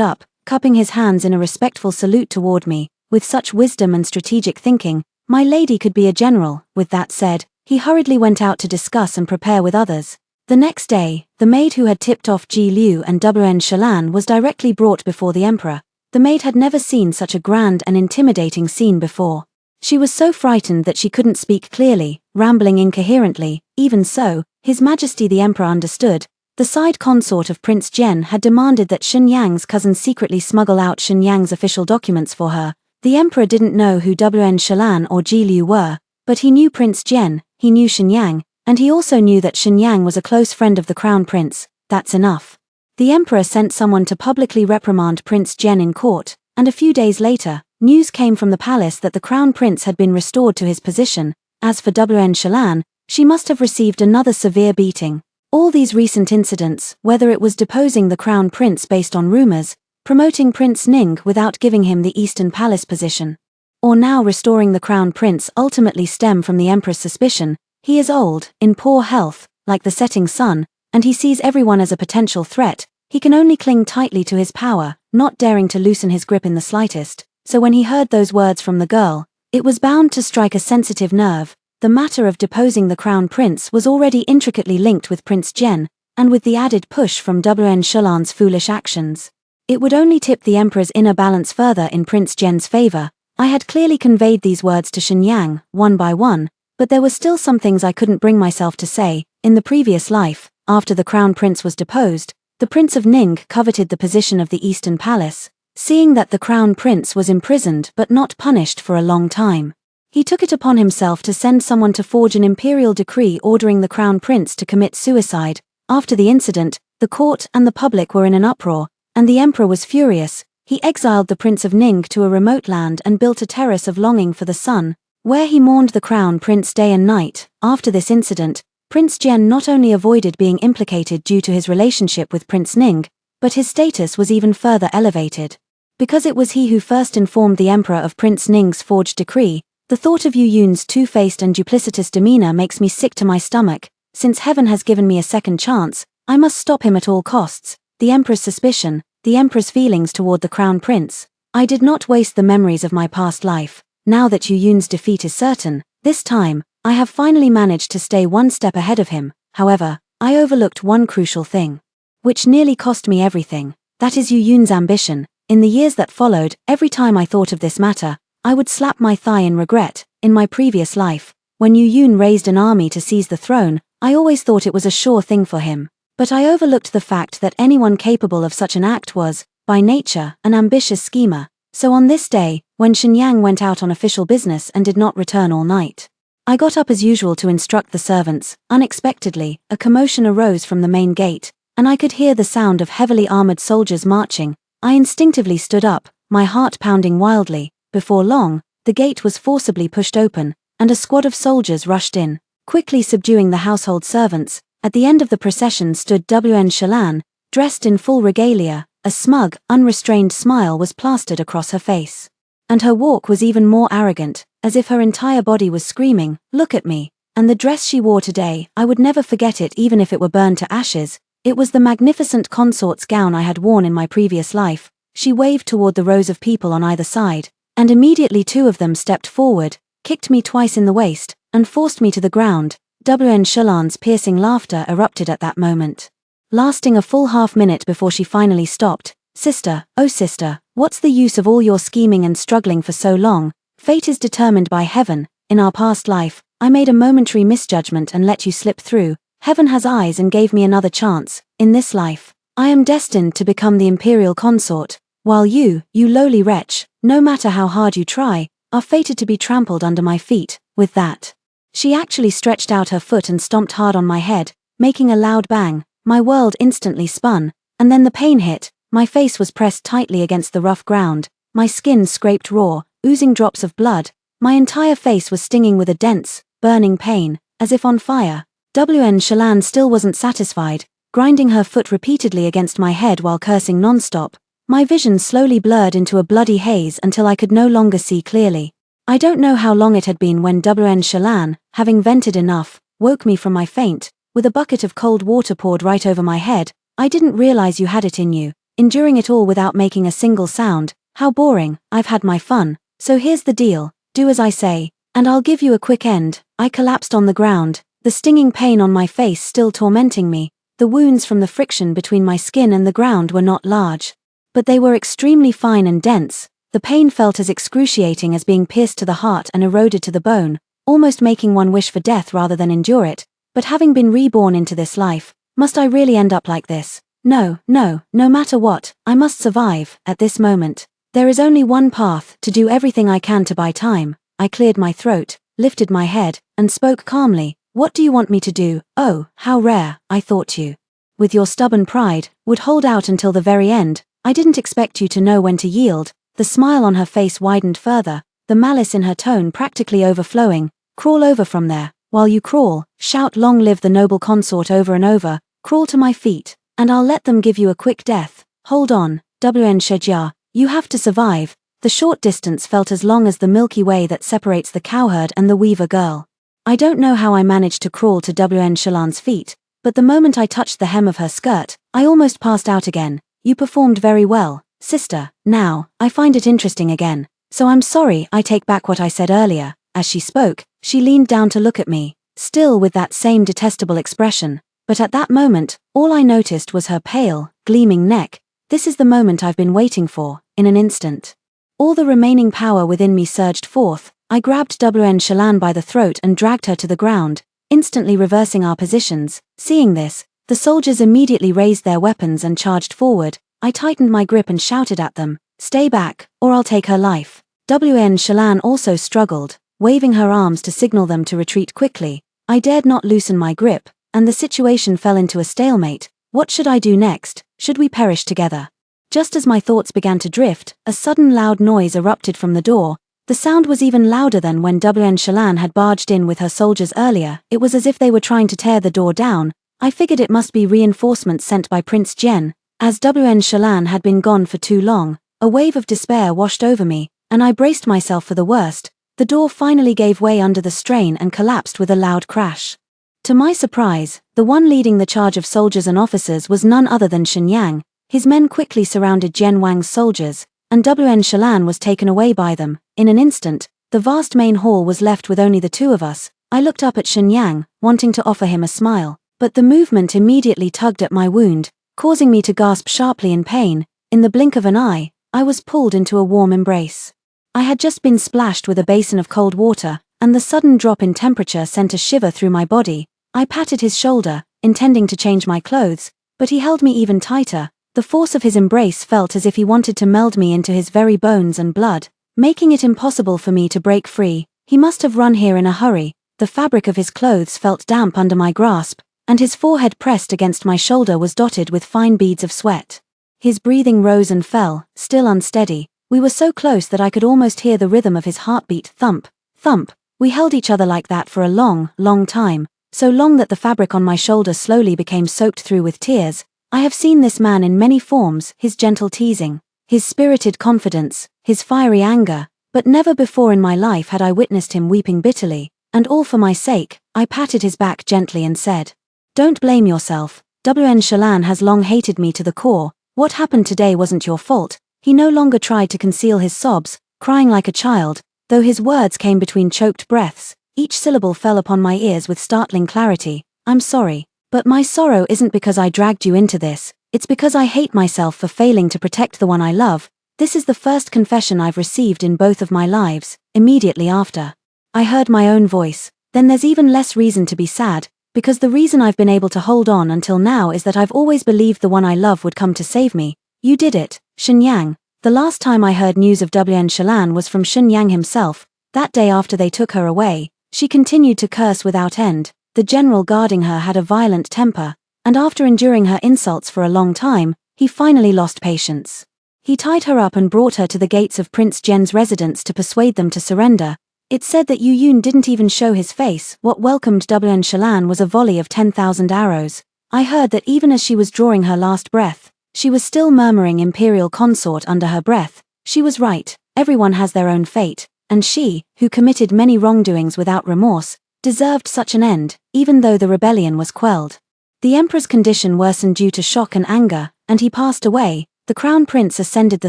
up, cupping his hands in a respectful salute toward me. With such wisdom and strategic thinking, my lady could be a general. With that said, he hurriedly went out to discuss and prepare with others. The next day, the maid who had tipped off Ji Liu and Wen Shalan was directly brought before the emperor. The maid had never seen such a grand and intimidating scene before. She was so frightened that she couldn't speak clearly, rambling incoherently. Even so, His Majesty the Emperor understood. The side consort of Prince Jen had demanded that Shenyang's cousin secretly smuggle out Shenyang's official documents for her. The emperor didn't know who Wen Shalan or Ji Liu were, but he knew Prince Jen, he knew Shenyang, and he also knew that Shenyang was a close friend of the crown prince. That's enough. The emperor sent someone to publicly reprimand Prince Jen in court, and a few days later, news came from the palace that the crown prince had been restored to his position. As for Wen Shalan, she must have received another severe beating. All these recent incidents, whether it was deposing the crown prince based on rumors, promoting Prince Ning without giving him the Eastern Palace position, or now restoring the crown prince, ultimately stem from the emperor's suspicion. He is old, in poor health, like the setting sun, and he sees everyone as a potential threat. He can only cling tightly to his power, not daring to loosen his grip in the slightest. So when he heard those words from the girl, it was bound to strike a sensitive nerve. The matter of deposing the crown prince was already intricately linked with Prince Jen, and with the added push from Wen Shalan's foolish actions, it would only tip the emperor's inner balance further in Prince Jen's favor. I had clearly conveyed these words to Shenyang, one by one, but there were still some things I couldn't bring myself to say. In the previous life, after the crown prince was deposed, the Prince of Ning coveted the position of the Eastern Palace. Seeing that the crown prince was imprisoned but not punished for a long time, he took it upon himself to send someone to forge an imperial decree ordering the crown prince to commit suicide. After the incident, the court and the public were in an uproar, and the emperor was furious. He exiled the Prince of Ning to a remote land and built a terrace of longing for the sun, where he mourned the crown prince day and night. After this incident, Prince Jen not only avoided being implicated due to his relationship with Prince Ning, but his status was even further elevated. Because it was he who first informed the emperor of Prince Ning's forged decree. The thought of Yu Yun's two-faced and duplicitous demeanor makes me sick to my stomach. Since heaven has given me a second chance, I must stop him at all costs. The emperor's suspicion, the emperor's feelings toward the crown prince. I did not waste the memories of my past life. Now that Yu Yun's defeat is certain, this time, I have finally managed to stay one step ahead of him. However, I overlooked one crucial thing, which nearly cost me everything. That is Yu Yun's ambition. In the years that followed, every time I thought of this matter, I would slap my thigh in regret. In my previous life, when Yu Yun raised an army to seize the throne, I always thought it was a sure thing for him. But I overlooked the fact that anyone capable of such an act was, by nature, an ambitious schemer. So on this day, when Shenyang went out on official business and did not return all night, I got up as usual to instruct the servants. Unexpectedly, a commotion arose from the main gate, and I could hear the sound of heavily armored soldiers marching. I instinctively stood up, my heart pounding wildly. Before long, the gate was forcibly pushed open, and a squad of soldiers rushed in, quickly subduing the household servants. At the end of the procession stood Wen Shalan, dressed in full regalia. A smug, unrestrained smile was plastered across her face, and her walk was even more arrogant, as if her entire body was screaming, "Look at me." And the dress she wore today, I would never forget it even if it were burned to ashes. It was the magnificent consort's gown I had worn in my previous life. She waved toward the rows of people on either side, and immediately two of them stepped forward, kicked me twice in the waist, and forced me to the ground. Wen Shalan's piercing laughter erupted at that moment, lasting a full half-minute before she finally stopped. "Sister, oh sister, what's the use of all your scheming and struggling for so long? Fate is determined by heaven. In our past life, I made a momentary misjudgment and let you slip through. Heaven has eyes and gave me another chance. In this life, I am destined to become the imperial consort, while you lowly wretch, no matter how hard you try, are fated to be trampled under my feet." With that, she actually stretched out her foot and stomped hard on my head, making a loud bang. My world instantly spun, and then the pain hit. My face was pressed tightly against the rough ground, my skin scraped raw, oozing drops of blood. My entire face was stinging with a dense, burning pain, as if on fire. Wen Shalan still wasn't satisfied, grinding her foot repeatedly against my head while cursing non-stop. My vision slowly blurred into a bloody haze until I could no longer see clearly. I don't know how long it had been when Wen Shalan, having vented enough, woke me from my faint. With a bucket of cold water poured right over my head, I didn't realize you had it in you, enduring it all without making a single sound. How boring. I've had my fun. So here's the deal, do as I say, and I'll give you a quick end. I collapsed on the ground, the stinging pain on my face still tormenting me. The wounds from the friction between my skin and the ground were not large, but they were extremely fine and dense. The pain felt as excruciating as being pierced to the heart and eroded to the bone, almost making one wish for death rather than endure it. But having been reborn into this life, must I really end up like this? No matter what, I must survive. At this moment, there is only one path: to do everything I can to buy time. I cleared my throat, lifted my head, and spoke calmly. What do you want me to do? Oh, how rare, I thought you, with your stubborn pride, would hold out until the very end. I didn't expect you to know when to yield. The smile on her face widened further, the malice in her tone practically overflowing. Crawl over from there. While you crawl, shout long live the noble consort over and over. Crawl to my feet, and I'll let them give you a quick death. Hold on, WN Shedja, you have to survive. The short distance felt as long as the Milky Way that separates the cowherd and the weaver girl. I don't know how I managed to crawl to WN Shalan's feet, but the moment I touched the hem of her skirt, I almost passed out again. You performed very well, sister. Now, I find it interesting again. So I'm sorry, I take back what I said earlier. As she spoke, she leaned down to look at me, still with that same detestable expression. But at that moment, all I noticed was her pale, gleaming neck. This is the moment I've been waiting for. In an instant, all the remaining power within me surged forth. I grabbed WN Shalan by the throat and dragged her to the ground, instantly reversing our positions. Seeing this, the soldiers immediately raised their weapons and charged forward. I tightened my grip and shouted at them, "Stay back, or I'll take her life." WN Shalan also struggled, waving her arms to signal them to retreat quickly. I dared not loosen my grip, and the situation fell into a stalemate. What should I do next? Should we perish together? Just as my thoughts began to drift, a sudden loud noise erupted from the door. The sound was even louder than when WN Shalan had barged in with her soldiers earlier. It was as if they were trying to tear the door down. I figured it must be reinforcements sent by Prince Jen. As WN Shalan had been gone for too long, a wave of despair washed over me, and I braced myself for the worst. The door finally gave way under the strain and collapsed with a loud crash. To my surprise, the one leading the charge of soldiers and officers was none other than Shenyang. His men quickly surrounded Jen Wang's soldiers, and WN Shalan was taken away by them. In an instant, the vast main hall was left with only the two of us. I looked up at Shenyang, wanting to offer him a smile, but the movement immediately tugged at my wound, causing me to gasp sharply in pain. In the blink of an eye, I was pulled into a warm embrace. I had just been splashed with a basin of cold water, and the sudden drop in temperature sent a shiver through my body. I patted his shoulder, intending to change my clothes, but he held me even tighter. The force of his embrace felt as if he wanted to meld me into his very bones and blood, making it impossible for me to break free. He must have run here in a hurry. The fabric of his clothes felt damp under my grasp, and his forehead pressed against my shoulder was dotted with fine beads of sweat. His breathing rose and fell, still unsteady. We were so close that I could almost hear the rhythm of his heartbeat. Thump, thump. We held each other like that for a long, long time, so long that the fabric on my shoulder slowly became soaked through with tears. I have seen this man in many forms, his gentle teasing, his spirited confidence, his fiery anger, but never before in my life had I witnessed him weeping bitterly, and all for my sake. I patted his back gently and said, "Don't blame yourself. WN Shalan has long hated me to the core. What happened today wasn't your fault." He no longer tried to conceal his sobs, crying like a child, though his words came between choked breaths. Each syllable fell upon my ears with startling clarity. "I'm sorry. But my sorrow isn't because I dragged you into this, it's because I hate myself for failing to protect the one I love. This is the first confession I've received in both of my lives." Immediately after, I heard my own voice. "Then there's even less reason to be sad, because the reason I've been able to hold on until now is that I've always believed the one I love would come to save me. You did it, Shenyang." The last time I heard news of WN Shalan was from Shenyang himself. That day after they took her away, she continued to curse without end. The general guarding her had a violent temper, and after enduring her insults for a long time, he finally lost patience. He tied her up and brought her to the gates of Prince Jen's residence to persuade them to surrender. It said that Yu Yun didn't even show his face. What welcomed WN Shalan was a volley of 10,000 arrows. I heard that even as she was drawing her last breath, she was still murmuring imperial consort under her breath. She was right, everyone has their own fate, and she, who committed many wrongdoings without remorse, deserved such an end, even though the rebellion was quelled. The emperor's condition worsened due to shock and anger, and he passed away. The crown prince ascended the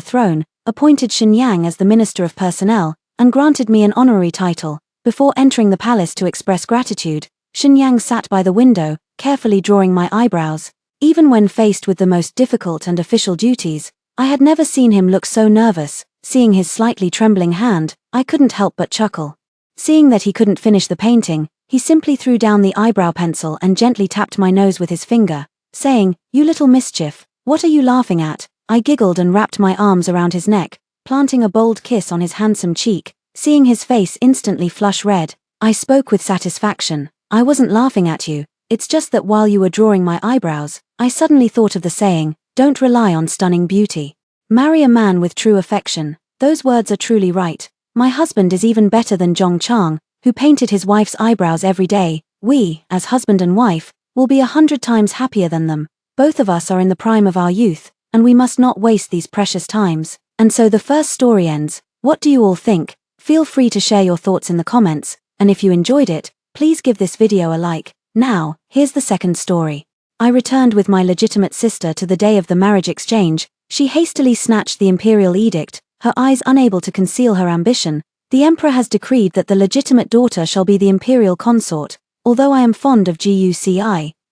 throne, appointed Xinyang as the minister of personnel, and granted me an honorary title. Before entering the palace to express gratitude, Xinyang sat by the window, carefully drawing my eyebrows. Even when faced with the most difficult and official duties, I had never seen him look so nervous. Seeing his slightly trembling hand, I couldn't help but chuckle. Seeing that he couldn't finish the painting, he simply threw down the eyebrow pencil and gently tapped my nose with his finger, saying, "You little mischief, what are you laughing at?" I giggled and wrapped my arms around his neck, planting a bold kiss on his handsome cheek. Seeing his face instantly flush red, I spoke with satisfaction. "I wasn't laughing at you, it's just that while you were drawing my eyebrows, I suddenly thought of the saying, don't rely on stunning beauty. Marry a man with true affection." Those words are truly right. My husband is even better than Zhong Chang, who painted his wife's eyebrows every day. We, as husband and wife, will be 100 times happier than them. Both of us are in the prime of our youth, and we must not waste these precious times. And so the first story ends. What do you all think? Feel free to share your thoughts in the comments, and if you enjoyed it, please give this video a like. Now, here's the second story. I returned with my legitimate sister to the day of the marriage exchange. She hastily snatched the imperial edict, her eyes unable to conceal her ambition. The emperor has decreed that the legitimate daughter shall be the imperial consort. Although I am fond of Guci,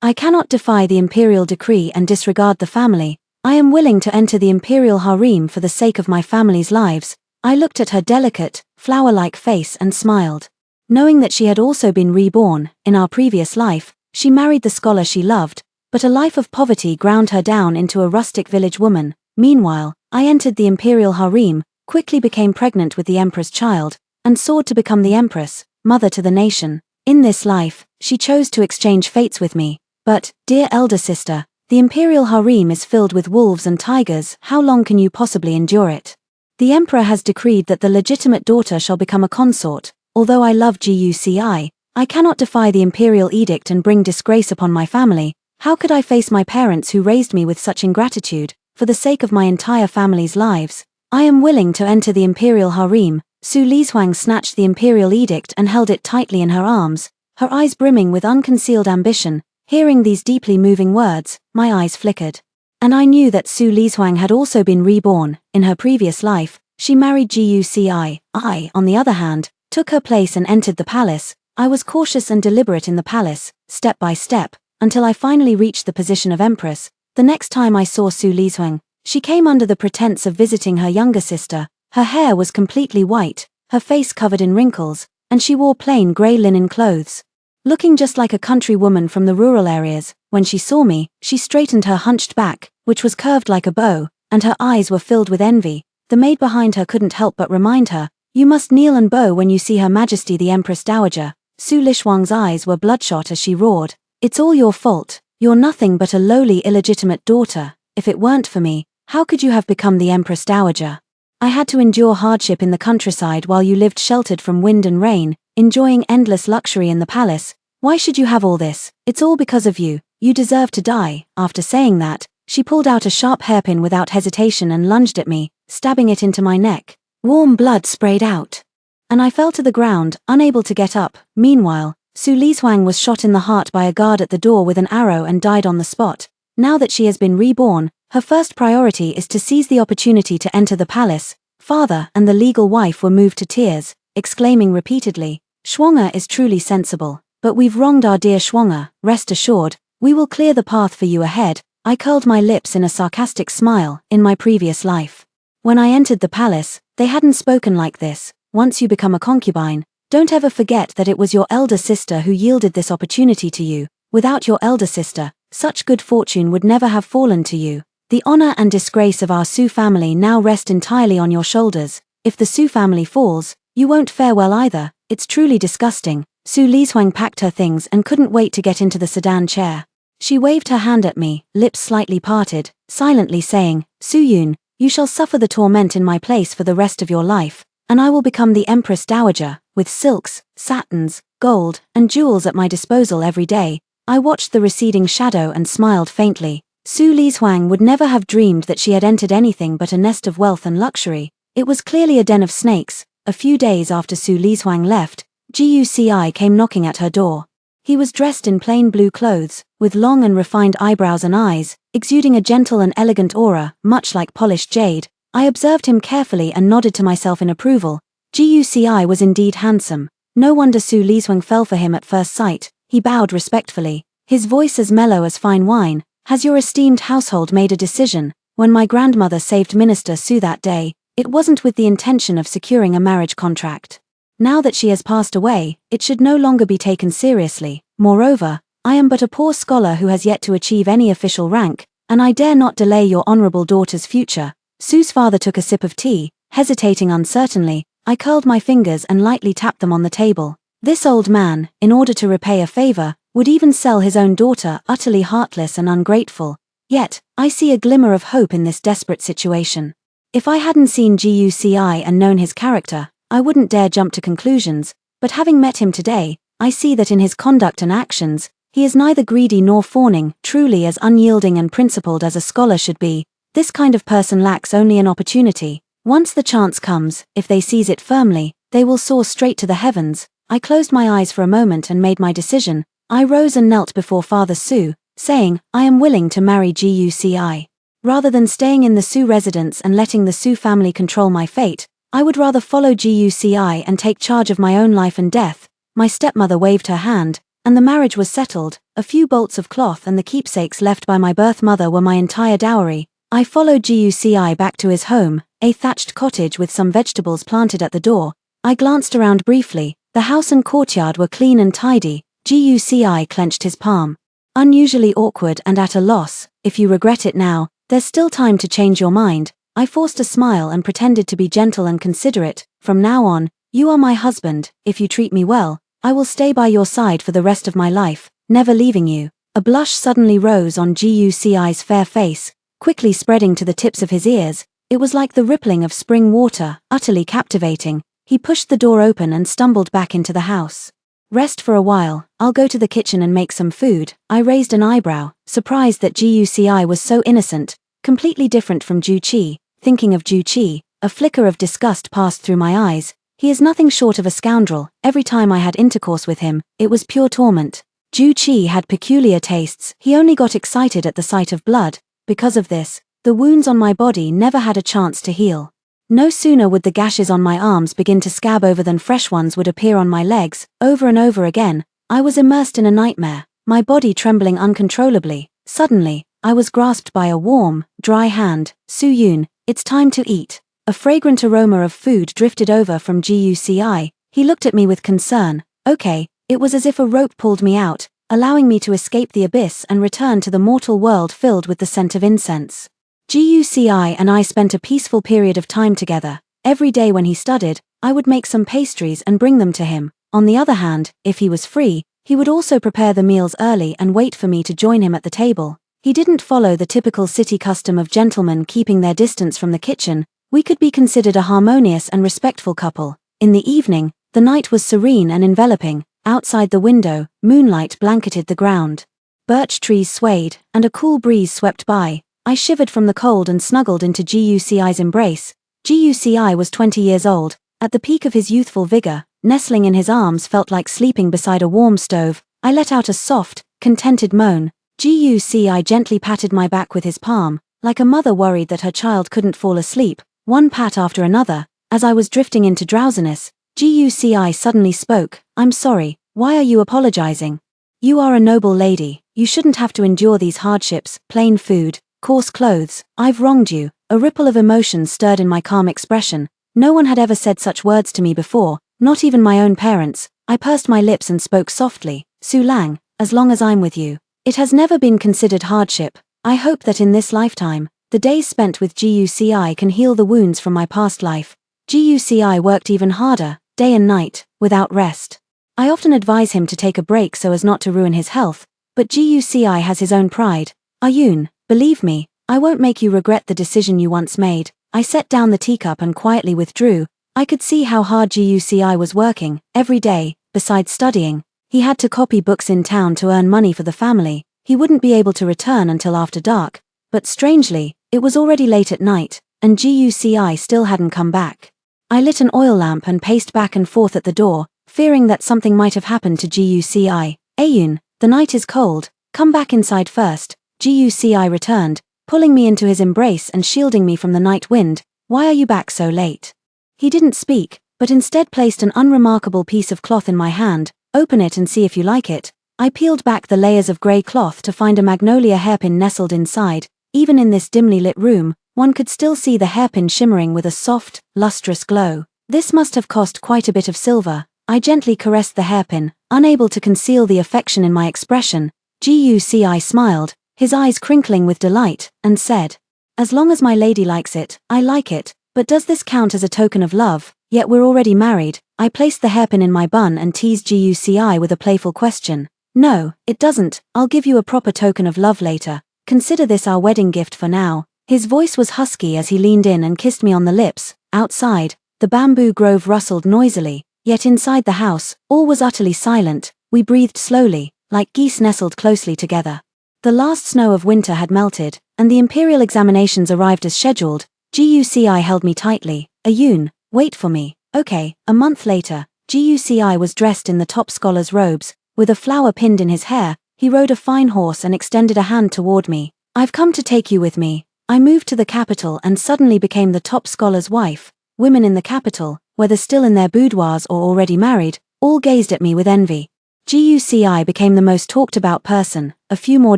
I cannot defy the imperial decree and disregard the family. I am willing to enter the imperial harem for the sake of my family's lives. I looked at her delicate, flower-like face and smiled. Knowing that she had also been reborn, in our previous life, she married the scholar she loved, but a life of poverty ground her down into a rustic village woman. Meanwhile, I entered the imperial harem, quickly became pregnant with the emperor's child, and soared to become the empress, mother to the nation. In this life, she chose to exchange fates with me. But, dear elder sister, the imperial harem is filled with wolves and tigers. How long can you possibly endure it? The emperor has decreed that the legitimate daughter shall become a consort. Although I love Guci, I cannot defy the imperial edict and bring disgrace upon my family. How could I face my parents who raised me with such ingratitude? For the sake of my entire family's lives, I am willing to enter the imperial harem. Su Lizhuang snatched the imperial edict and held it tightly in her arms, her eyes brimming with unconcealed ambition. Hearing these deeply moving words, my eyes flickered. And I knew that Su Lizhuang had also been reborn. In her previous life, she married Guci. I, on the other hand, took her place and entered the palace. I was cautious and deliberate in the palace, step by step, until I finally reached the position of empress. The next time I saw Su Lizhuang, she came under the pretense of visiting her younger sister. Her hair was completely white, her face covered in wrinkles, and she wore plain grey linen clothes. Looking just like a country woman from the rural areas, when she saw me, she straightened her hunched back, which was curved like a bow, and her eyes were filled with envy. The maid behind her couldn't help but remind her, "You must kneel and bow when you see Her Majesty the Empress Dowager." Su Lizhuang's eyes were bloodshot as she roared, "It's all your fault. You're nothing but a lowly illegitimate daughter. If it weren't for me, how could you have become the Empress Dowager? I had to endure hardship in the countryside while you lived sheltered from wind and rain, enjoying endless luxury in the palace. Why should you have all this? It's all because of you. You deserve to die." After saying that, she pulled out a sharp hairpin without hesitation and lunged at me, stabbing it into my neck. Warm blood sprayed out, and I fell to the ground, unable to get up. Meanwhile, Su Lizhuang was shot in the heart by a guard at the door with an arrow and died on the spot. Now that she has been reborn, her first priority is to seize the opportunity to enter the palace. Father and the legal wife were moved to tears, exclaiming repeatedly, "Schwanger is truly sensible. But we've wronged our dear Schwanger. Rest assured, we will clear the path for you ahead." I curled my lips in a sarcastic smile. In my previous life, when I entered the palace, they hadn't spoken like this. Once you become a concubine, don't ever forget that it was your elder sister who yielded this opportunity to you. Without your elder sister, such good fortune would never have fallen to you. The honor and disgrace of our Su family now rest entirely on your shoulders. If the Su family falls, you won't fare well either. It's truly disgusting. Su Lizhuang packed her things and couldn't wait to get into the sedan chair. She waved her hand at me, lips slightly parted, silently saying, "Su Yun, you shall suffer the torment in my place for the rest of your life, and I will become the Empress Dowager, with silks, satins, gold, and jewels at my disposal every day." I watched the receding shadow and smiled faintly. Su Lizhuang would never have dreamed that she had entered anything but a nest of wealth and luxury. It was clearly a den of snakes. A few days after Su Lizhuang left, Guci came knocking at her door. He was dressed in plain blue clothes, with long and refined eyebrows and eyes, exuding a gentle and elegant aura, much like polished jade. I observed him carefully and nodded to myself in approval. Guci was indeed handsome. No wonder Su Liswang fell for him at first sight. He bowed respectfully, his voice as mellow as fine wine. Has your esteemed household made a decision? When my grandmother saved Minister Su that day, it wasn't with the intention of securing a marriage contract. Now that she has passed away, it should no longer be taken seriously. Moreover, I am but a poor scholar who has yet to achieve any official rank, and I dare not delay your honorable daughter's future. Su's father took a sip of tea, hesitating uncertainly. I curled my fingers and lightly tapped them on the table. This old man, in order to repay a favor, would even sell his own daughter, utterly heartless and ungrateful. Yet, I see a glimmer of hope in this desperate situation. If I hadn't seen Guci and known his character, I wouldn't dare jump to conclusions, but having met him today, I see that in his conduct and actions, he is neither greedy nor fawning, truly as unyielding and principled as a scholar should be. This kind of person lacks only an opportunity. Once the chance comes, if they seize it firmly, they will soar straight to the heavens. I closed my eyes for a moment and made my decision. I rose and knelt before Father Su, saying, I am willing to marry Guci. Rather than staying in the Su residence and letting the Su family control my fate, I would rather follow Guci and take charge of my own life and death. My stepmother waved her hand, and the marriage was settled. A few bolts of cloth and the keepsakes left by my birth mother were my entire dowry. I followed Guci back to his home, a thatched cottage with some vegetables planted at the door. I glanced around briefly. The house and courtyard were clean and tidy. Guci clenched his palm. Unusually awkward and at a loss. If you regret it now, there's still time to change your mind. I forced a smile and pretended to be gentle and considerate. From now on, you are my husband. If you treat me well, I will stay by your side for the rest of my life, never leaving you. A blush suddenly rose on Guci's fair face, quickly spreading to the tips of his ears. It was like the rippling of spring water, utterly captivating. He pushed the door open and stumbled back into the house. Rest for a while, I'll go to the kitchen and make some food. I raised an eyebrow, surprised that Guci was so innocent, completely different from Juqi. Thinking of Juqi, a flicker of disgust passed through my eyes. He is nothing short of a scoundrel. Every time I had intercourse with him, it was pure torment. Juqi had peculiar tastes. He only got excited at the sight of blood. Because of this, the wounds on my body never had a chance to heal. No sooner would the gashes on my arms begin to scab over than fresh ones would appear on my legs. Over and over again, I was immersed in a nightmare, my body trembling uncontrollably. Suddenly, I was grasped by a warm, dry hand. Su-Yun, it's time to eat. A fragrant aroma of food drifted over from Guci. He looked at me with concern. Okay, it was as if a rope pulled me out, allowing me to escape the abyss and return to the mortal world filled with the scent of incense. Guci and I spent a peaceful period of time together. Every day when he studied, I would make some pastries and bring them to him. On the other hand, if he was free, he would also prepare the meals early and wait for me to join him at the table. He didn't follow the typical city custom of gentlemen keeping their distance from the kitchen. We could be considered a harmonious and respectful couple. In the evening, the night was serene and enveloping. Outside the window, moonlight blanketed the ground. Birch trees swayed, and a cool breeze swept by. I shivered from the cold and snuggled into Guci's embrace. Guci was 20 years old. At the peak of his youthful vigor, nestling in his arms felt like sleeping beside a warm stove. I let out a soft, contented moan. Guci gently patted my back with his palm, like a mother worried that her child couldn't fall asleep. One pat after another, as I was drifting into drowsiness, Guci suddenly spoke. I'm sorry, why are you apologizing? You are a noble lady, you shouldn't have to endure these hardships, plain food, coarse clothes. I've wronged you. A ripple of emotion stirred in my calm expression. No one had ever said such words to me before, not even my own parents. I pursed my lips and spoke softly. Su Lang, as long as I'm with you, it has never been considered hardship. I hope that in this lifetime, the days spent with Guci can heal the wounds from my past life. Guci worked even harder, day and night, without rest. I often advise him to take a break so as not to ruin his health, but Guci has his own pride. Ayun, believe me, I won't make you regret the decision you once made. I set down the teacup and quietly withdrew. I could see how hard Guci was working. Every day, besides studying, he had to copy books in town to earn money for the family. He wouldn't be able to return until after dark. But strangely, it was already late at night, and Guci still hadn't come back. I lit an oil lamp and paced back and forth at the door, fearing that something might have happened to Guci. Ayun, the night is cold, come back inside first, Guci returned, pulling me into his embrace and shielding me from the night wind. Why are you back so late? He didn't speak, but instead placed an unremarkable piece of cloth in my hand. Open it and see if you like it. I peeled back the layers of grey cloth to find a magnolia hairpin nestled inside. Even in this dimly lit room, one could still see the hairpin shimmering with a soft, lustrous glow. This must have cost quite a bit of silver. I gently caressed the hairpin, unable to conceal the affection in my expression. Guci smiled, his eyes crinkling with delight, and said, "As long as my lady likes it, I like it, but does this count as a token of love? Yet we're already married." I placed the hairpin in my bun and teased Guci with a playful question. "No, it doesn't, I'll give you a proper token of love later. Consider this our wedding gift for now." His voice was husky as he leaned in and kissed me on the lips. Outside, the bamboo grove rustled noisily, yet inside the house, all was utterly silent. We breathed slowly, like geese nestled closely together. The last snow of winter had melted, and the imperial examinations arrived as scheduled. Guci held me tightly. "Ayun, wait for me." Okay. A month later, Guci was dressed in the top scholar's robes, with a flower pinned in his hair. He rode a fine horse and extended a hand toward me. "I've come to take you with me." I moved to the capital and suddenly became the top scholar's wife. Women in the capital, whether still in their boudoirs or already married, all gazed at me with envy. Guci became the most talked about person. A few more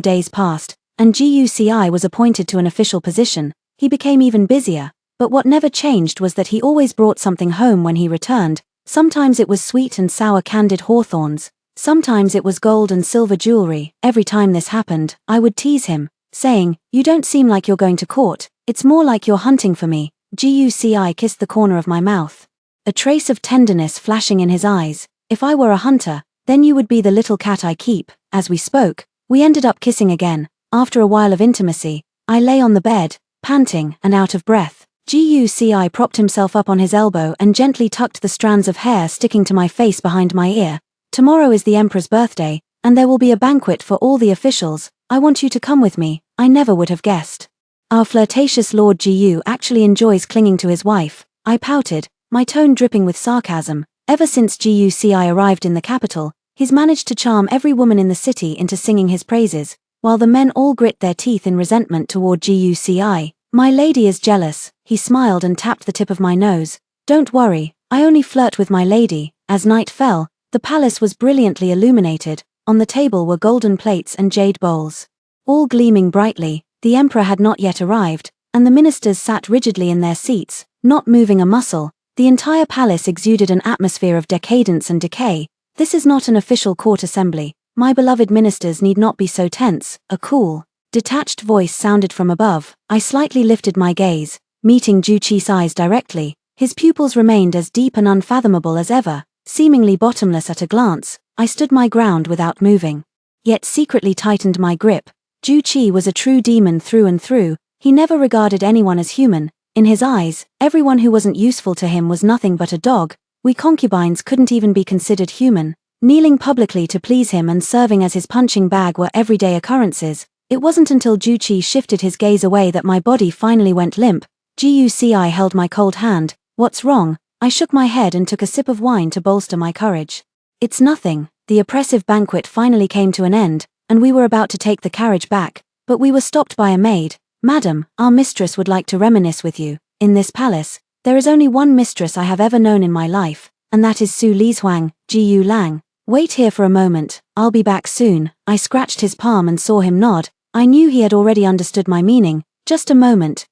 days passed, and Guci was appointed to an official position. He became even busier, but what never changed was that he always brought something home when he returned. Sometimes it was sweet and sour candied hawthorns, sometimes it was gold and silver jewelry. Every time this happened, I would tease him, saying, "You don't seem like you're going to court, it's more like you're hunting for me." Guci kissed the corner of my mouth, a trace of tenderness flashing in his eyes. "If I were a hunter, then you would be the little cat I keep." As we spoke, we ended up kissing again. After a while of intimacy, I lay on the bed, panting and out of breath. Guci propped himself up on his elbow and gently tucked the strands of hair sticking to my face behind my ear. "Tomorrow is the emperor's birthday, and there will be a banquet for all the officials. I want you to come with me." I never would have guessed. Our flirtatious Lord Gu actually enjoys clinging to his wife. I pouted, my tone dripping with sarcasm. Ever since Guci arrived in the capital, he's managed to charm every woman in the city into singing his praises, while the men all grit their teeth in resentment toward Guci. "My lady is jealous." He smiled and tapped the tip of my nose. "Don't worry, I only flirt with my lady." As night fell, the palace was brilliantly illuminated. On the table were golden plates and jade bowls, all gleaming brightly. The emperor had not yet arrived, and the ministers sat rigidly in their seats, not moving a muscle. The entire palace exuded an atmosphere of decadence and decay. "This is not an official court assembly. My beloved ministers need not be so tense." A cool, detached voice sounded from above. I slightly lifted my gaze, meeting Guci's eyes directly. His pupils remained as deep and unfathomable as ever, seemingly bottomless at a glance. I stood my ground without moving, yet secretly tightened my grip. Guci was a true demon through and through. He never regarded anyone as human. In his eyes, everyone who wasn't useful to him was nothing but a dog. We concubines couldn't even be considered human. Kneeling publicly to please him and serving as his punching bag were everyday occurrences. It wasn't until Guci shifted his gaze away that my body finally went limp. Guci held my cold hand. "What's wrong?" I shook my head and took a sip of wine to bolster my courage. "It's nothing." The oppressive banquet finally came to an end, and we were about to take the carriage back, but we were stopped by a maid. "Madam, our mistress would like to reminisce with you. In this palace, there is only one mistress I have ever known in my life, and that is Su Lizuang, Gu Lang. Wait here for a moment, I'll be back soon." I scratched his palm and saw him nod. I knew he had already understood my meaning. Just a moment,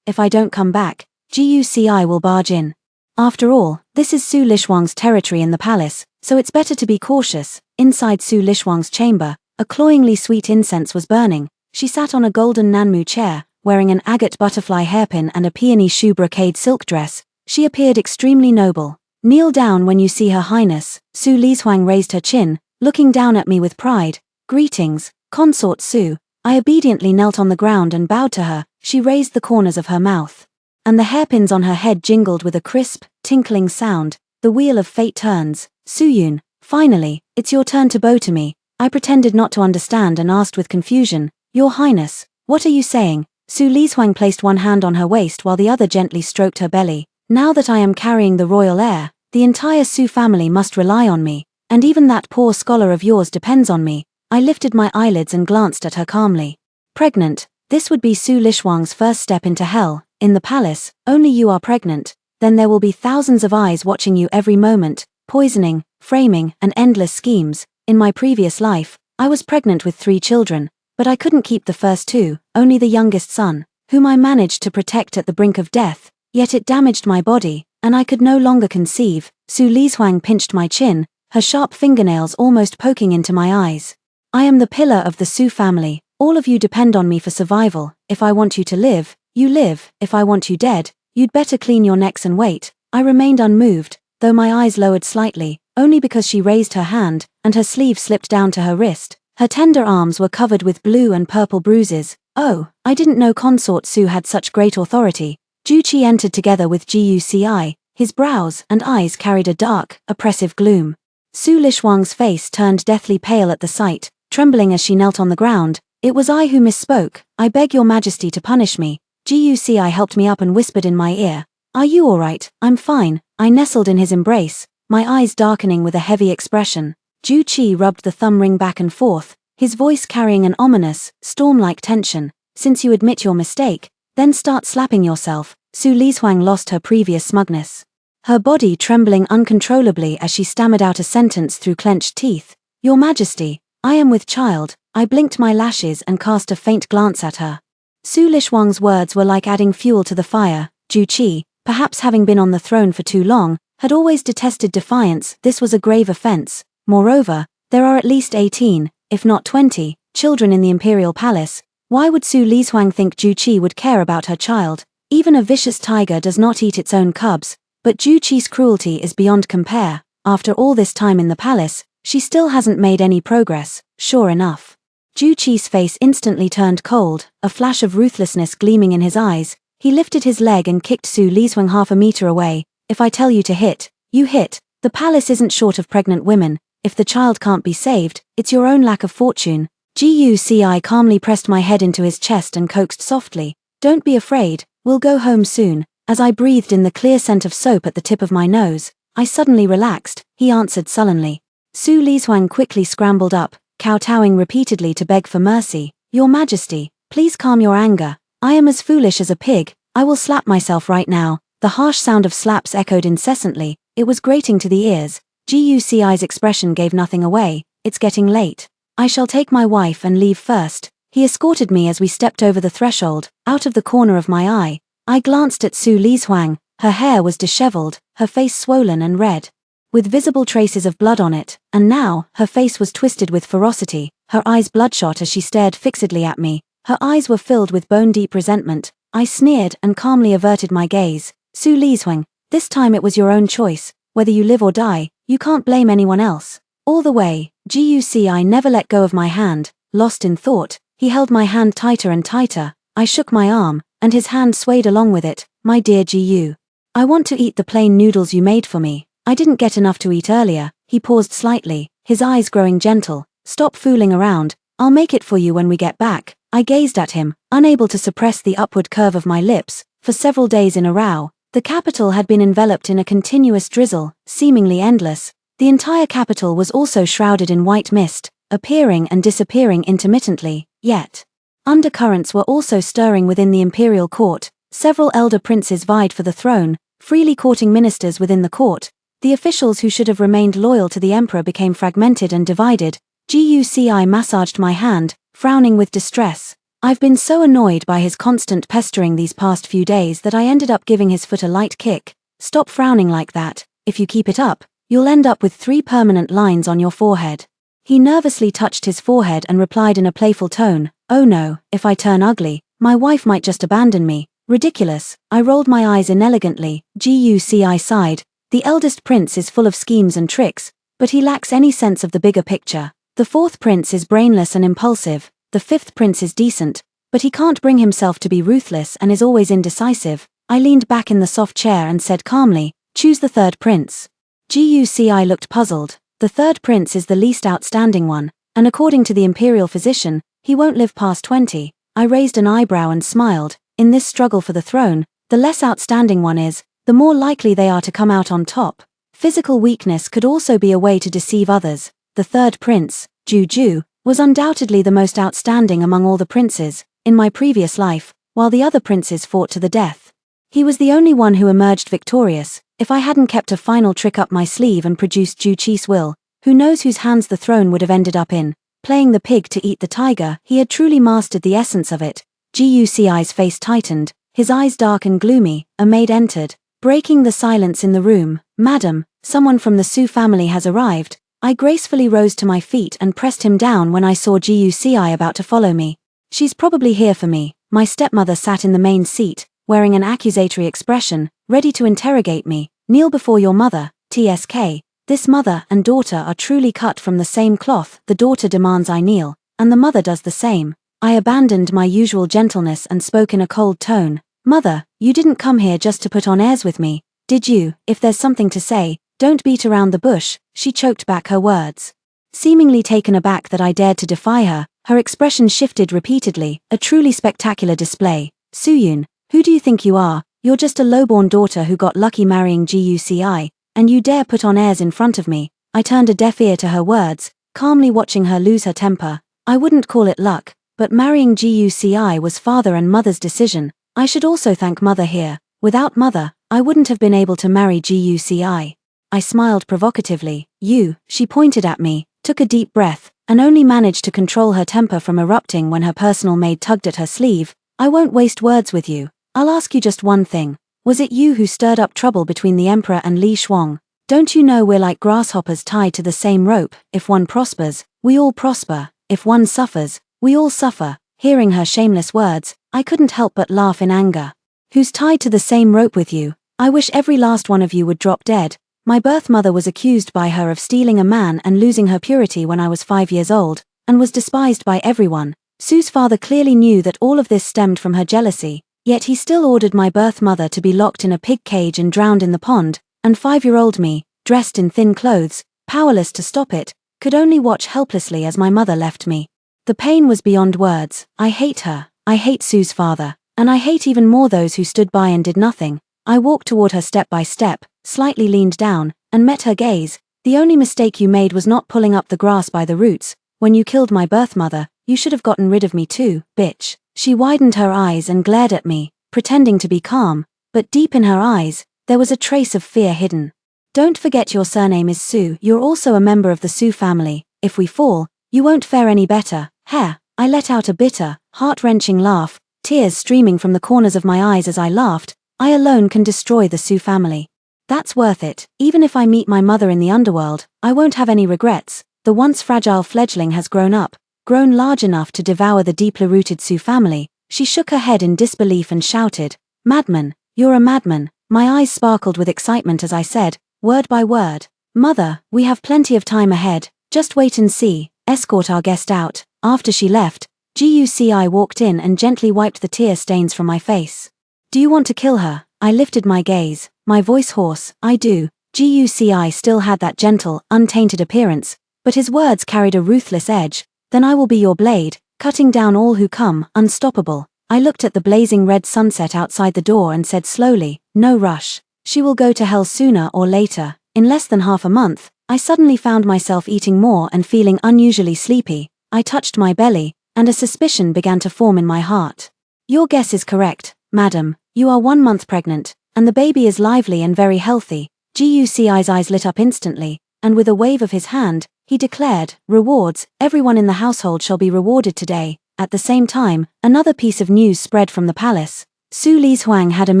if I don't come back, Guci will barge in. After all, this is Su Lizuang's territory in the palace, so it's better to be cautious. Inside Su Lizuang's chamber, a cloyingly sweet incense was burning. She sat on a golden Nanmu chair, wearing an agate butterfly hairpin and a peony shoe brocade silk dress. She appeared extremely noble. "Kneel down when you see Her Highness." Su Lizuang raised her chin, looking down at me with pride. "Greetings, Consort Su." I obediently knelt on the ground and bowed to her. She raised the corners of her mouth, and the hairpins on her head jingled with a crisp, tinkling sound. "The wheel of fate turns. Suyun, finally, it's your turn to bow to me." I pretended not to understand and asked with confusion, "Your Highness, what are you saying?" Su Lizuang placed one hand on her waist while the other gently stroked her belly. "Now that I am carrying the royal heir, the entire Su family must rely on me. And even that poor scholar of yours depends on me. I lifted my eyelids and glanced at her calmly. Pregnant, this would be Su Lixuang's first step into hell. In the palace, only you are pregnant. Then there will be thousands of eyes watching you every moment, poisoning, framing, and endless schemes. In my previous life, I was pregnant with 3 children, but I couldn't keep the first 2, only the youngest son, whom I managed to protect at the brink of death, yet it damaged my body, and I could no longer conceive. Su Lixuang pinched my chin, her sharp fingernails almost poking into my eyes. I am the pillar of the Su family. All of you depend on me for survival. If I want you to live, you live. If I want you dead, you'd better clean your necks and wait. I remained unmoved, though my eyes lowered slightly, only because she raised her hand, and her sleeve slipped down to her wrist. Her tender arms were covered with blue and purple bruises. Oh, I didn't know Consort Su had such great authority. Ju Qi entered together with Guci. His brows and eyes carried a dark, oppressive gloom. Su Lixuang's face turned deathly pale at the sight, trembling as she knelt on the ground. It was I who misspoke. I beg your majesty to punish me. Guci helped me up and whispered in my ear. Are you all right? I'm fine. I nestled in his embrace, my eyes darkening with a heavy expression. Ju Qi rubbed the thumb ring back and forth, his voice carrying an ominous, storm-like tension. Since you admit your mistake, then start slapping yourself. Su Lixuang lost her previous smugness, her body trembling uncontrollably as she stammered out a sentence through clenched teeth. Your Majesty, I am with child. I blinked my lashes and cast a faint glance at her. Su Lixuang's words were like adding fuel to the fire. Ju Qi, perhaps having been on the throne for too long, had always detested defiance. This was a grave offense. Moreover, there are at least 18, if not 20, children in the imperial palace. Why would Su Lixuang think Ju Qi would care about her child? Even a vicious tiger does not eat its own cubs, but Ju Qi's cruelty is beyond compare. After all this time in the palace, she still hasn't made any progress. Sure enough. Ju Qi's face instantly turned cold, a flash of ruthlessness gleaming in his eyes. He lifted his leg and kicked Su Lixuang half a meter away. If I tell you to hit, you hit. The palace isn't short of pregnant women. If the child can't be saved, it's your own lack of fortune. Guci calmly pressed my head into his chest and coaxed softly. Don't be afraid, we'll go home soon. As I breathed in the clear scent of soap at the tip of my nose, I suddenly relaxed. He answered sullenly. Su Lixuang quickly scrambled up, kowtowing repeatedly to beg for mercy. Your Majesty, please calm your anger. I am as foolish as a pig. I will slap myself right now. The harsh sound of slaps echoed incessantly. It was grating to the ears. Guci's expression gave nothing away. It's getting late. I shall take my wife and leave first. He escorted me as we stepped over the threshold. Out of the corner of my eye, I glanced at Su Lixuang. Her hair was disheveled, her face swollen and red, with visible traces of blood on it, and now, her face was twisted with ferocity, her eyes bloodshot as she stared fixedly at me. Her eyes were filled with bone-deep resentment. I sneered and calmly averted my gaze. Su Lixuang, this time it was your own choice. Whether you live or die, you can't blame anyone else. All the way, Guci never let go of my hand. Lost in thought, he held my hand tighter and tighter. I shook my arm, and his hand swayed along with it. My dear Gu, I want to eat the plain noodles you made for me. I didn't get enough to eat earlier. He paused slightly, his eyes growing gentle. Stop fooling around. I'll make it for you when we get back. I gazed at him, unable to suppress the upward curve of my lips. For several days in a row, the capital had been enveloped in a continuous drizzle, seemingly endless. The entire capital was also shrouded in white mist, appearing and disappearing intermittently. Yet, undercurrents were also stirring within the imperial court. Several elder princes vied for the throne, freely courting ministers within the court. The officials who should have remained loyal to the emperor became fragmented and divided. Guci massaged my hand, frowning with distress. I've been so annoyed by his constant pestering these past few days that I ended up giving his foot a light kick. Stop frowning like that. If you keep it up, you'll end up with 3 permanent lines on your forehead. He nervously touched his forehead and replied in a playful tone, oh no, if I turn ugly, my wife might just abandon me. Ridiculous. I rolled my eyes inelegantly. Guci sighed. The eldest prince is full of schemes and tricks, but he lacks any sense of the bigger picture. The 4th prince is brainless and impulsive. The 5th prince is decent, but he can't bring himself to be ruthless and is always indecisive. I leaned back in the soft chair and said calmly, choose the 3rd prince. Guci looked puzzled. The 3rd prince is the least outstanding one, and according to the imperial physician, he won't live past 20. I raised an eyebrow and smiled. In this struggle for the throne, the less outstanding one is, the more likely they are to come out on top. Physical weakness could also be a way to deceive others. The third prince, Juju, was undoubtedly the most outstanding among all the princes, in my previous life, while the other princes fought to the death. He was the only one who emerged victorious. If I hadn't kept a final trick up my sleeve and produced Juchi's will, who knows whose hands the throne would have ended up in. Playing the pig to eat the tiger, he had truly mastered the essence of it. Guci's face tightened, his eyes dark and gloomy. A maid entered, breaking the silence in the room. "Madam, someone from the Su family has arrived." I gracefully rose to my feet and pressed him down when I saw Guci about to follow me. "She's probably here for me." My stepmother sat in the main seat, wearing an accusatory expression, ready to interrogate me. "Kneel before your mother, TSK. This mother and daughter are truly cut from the same cloth." The daughter demands I kneel, and the mother does the same. I abandoned my usual gentleness and spoke in a cold tone. "Mother, you didn't come here just to put on airs with me, did you? If there's something to say, don't beat around the bush." She choked back her words. Seemingly taken aback that I dared to defy her, her expression shifted repeatedly. "A truly spectacular display. Suyun, who do you think you are? You're just a lowborn daughter who got lucky marrying Guci, and you dare put on airs in front of me." I turned a deaf ear to her words, calmly watching her lose her temper. I wouldn't call it luck, but marrying Guci was father and mother's decision. I should also thank mother here. Without mother, I wouldn't have been able to marry Guci. I smiled provocatively. "You," she pointed at me, took a deep breath, and only managed to control her temper from erupting when her personal maid tugged at her sleeve. "I won't waste words with you. I'll ask you just one thing. Was it you who stirred up trouble between the emperor and Li Shuang? Don't you know we're like grasshoppers tied to the same rope? If one prospers, we all prosper. If one suffers, we all suffer." Hearing her shameless words, I couldn't help but laugh in anger. "Who's tied to the same rope with you? I wish every last one of you would drop dead." My birth mother was accused by her of stealing a man and losing her purity when I was 5 years old, and was despised by everyone. Su's father clearly knew that all of this stemmed from her jealousy, yet he still ordered my birth mother to be locked in a pig cage and drowned in the pond, and 5-year-old me, dressed in thin clothes, powerless to stop it, could only watch helplessly as my mother left me. The pain was beyond words. I hate her. I hate Su's father, and I hate even more those who stood by and did nothing. I walked toward her step by step, slightly leaned down, and met her gaze. "The only mistake you made was not pulling up the grass by the roots. When you killed my birth mother, you should have gotten rid of me too, bitch." She widened her eyes and glared at me, pretending to be calm, but deep in her eyes, there was a trace of fear hidden. "Don't forget your surname is Su. You're also a member of the Su family. If we fall, you won't fare any better." Hair. I let out a bitter, heart-wrenching laugh, tears streaming from the corners of my eyes as I laughed. "I alone can destroy the Su family. That's worth it. Even if I meet my mother in the underworld, I won't have any regrets. The once fragile fledgling has grown up, grown large enough to devour the deeply rooted Su family." She shook her head in disbelief and shouted, "Madman, you're a madman." My eyes sparkled with excitement as I said, word by word, "Mother, we have plenty of time ahead. Just wait and see. Escort our guest out." After she left, Guci walked in and gently wiped the tear stains from my face. "Do you want to kill her?" I lifted my gaze, my voice hoarse. "I do." Guci still had that gentle, untainted appearance, but his words carried a ruthless edge. "Then I will be your blade, cutting down all who come, unstoppable." I looked at the blazing red sunset outside the door and said slowly, "No rush. She will go to hell sooner or later." In less than half a month, I suddenly found myself eating more and feeling unusually sleepy. I touched my belly, and a suspicion began to form in my heart. "Your guess is correct, madam. You are 1 month pregnant, and the baby is lively and very healthy." Guci's eyes lit up instantly, and with a wave of his hand, he declared, "Rewards, everyone in the household shall be rewarded today." At the same time, another piece of news spread from the palace. Su Lizhuang had a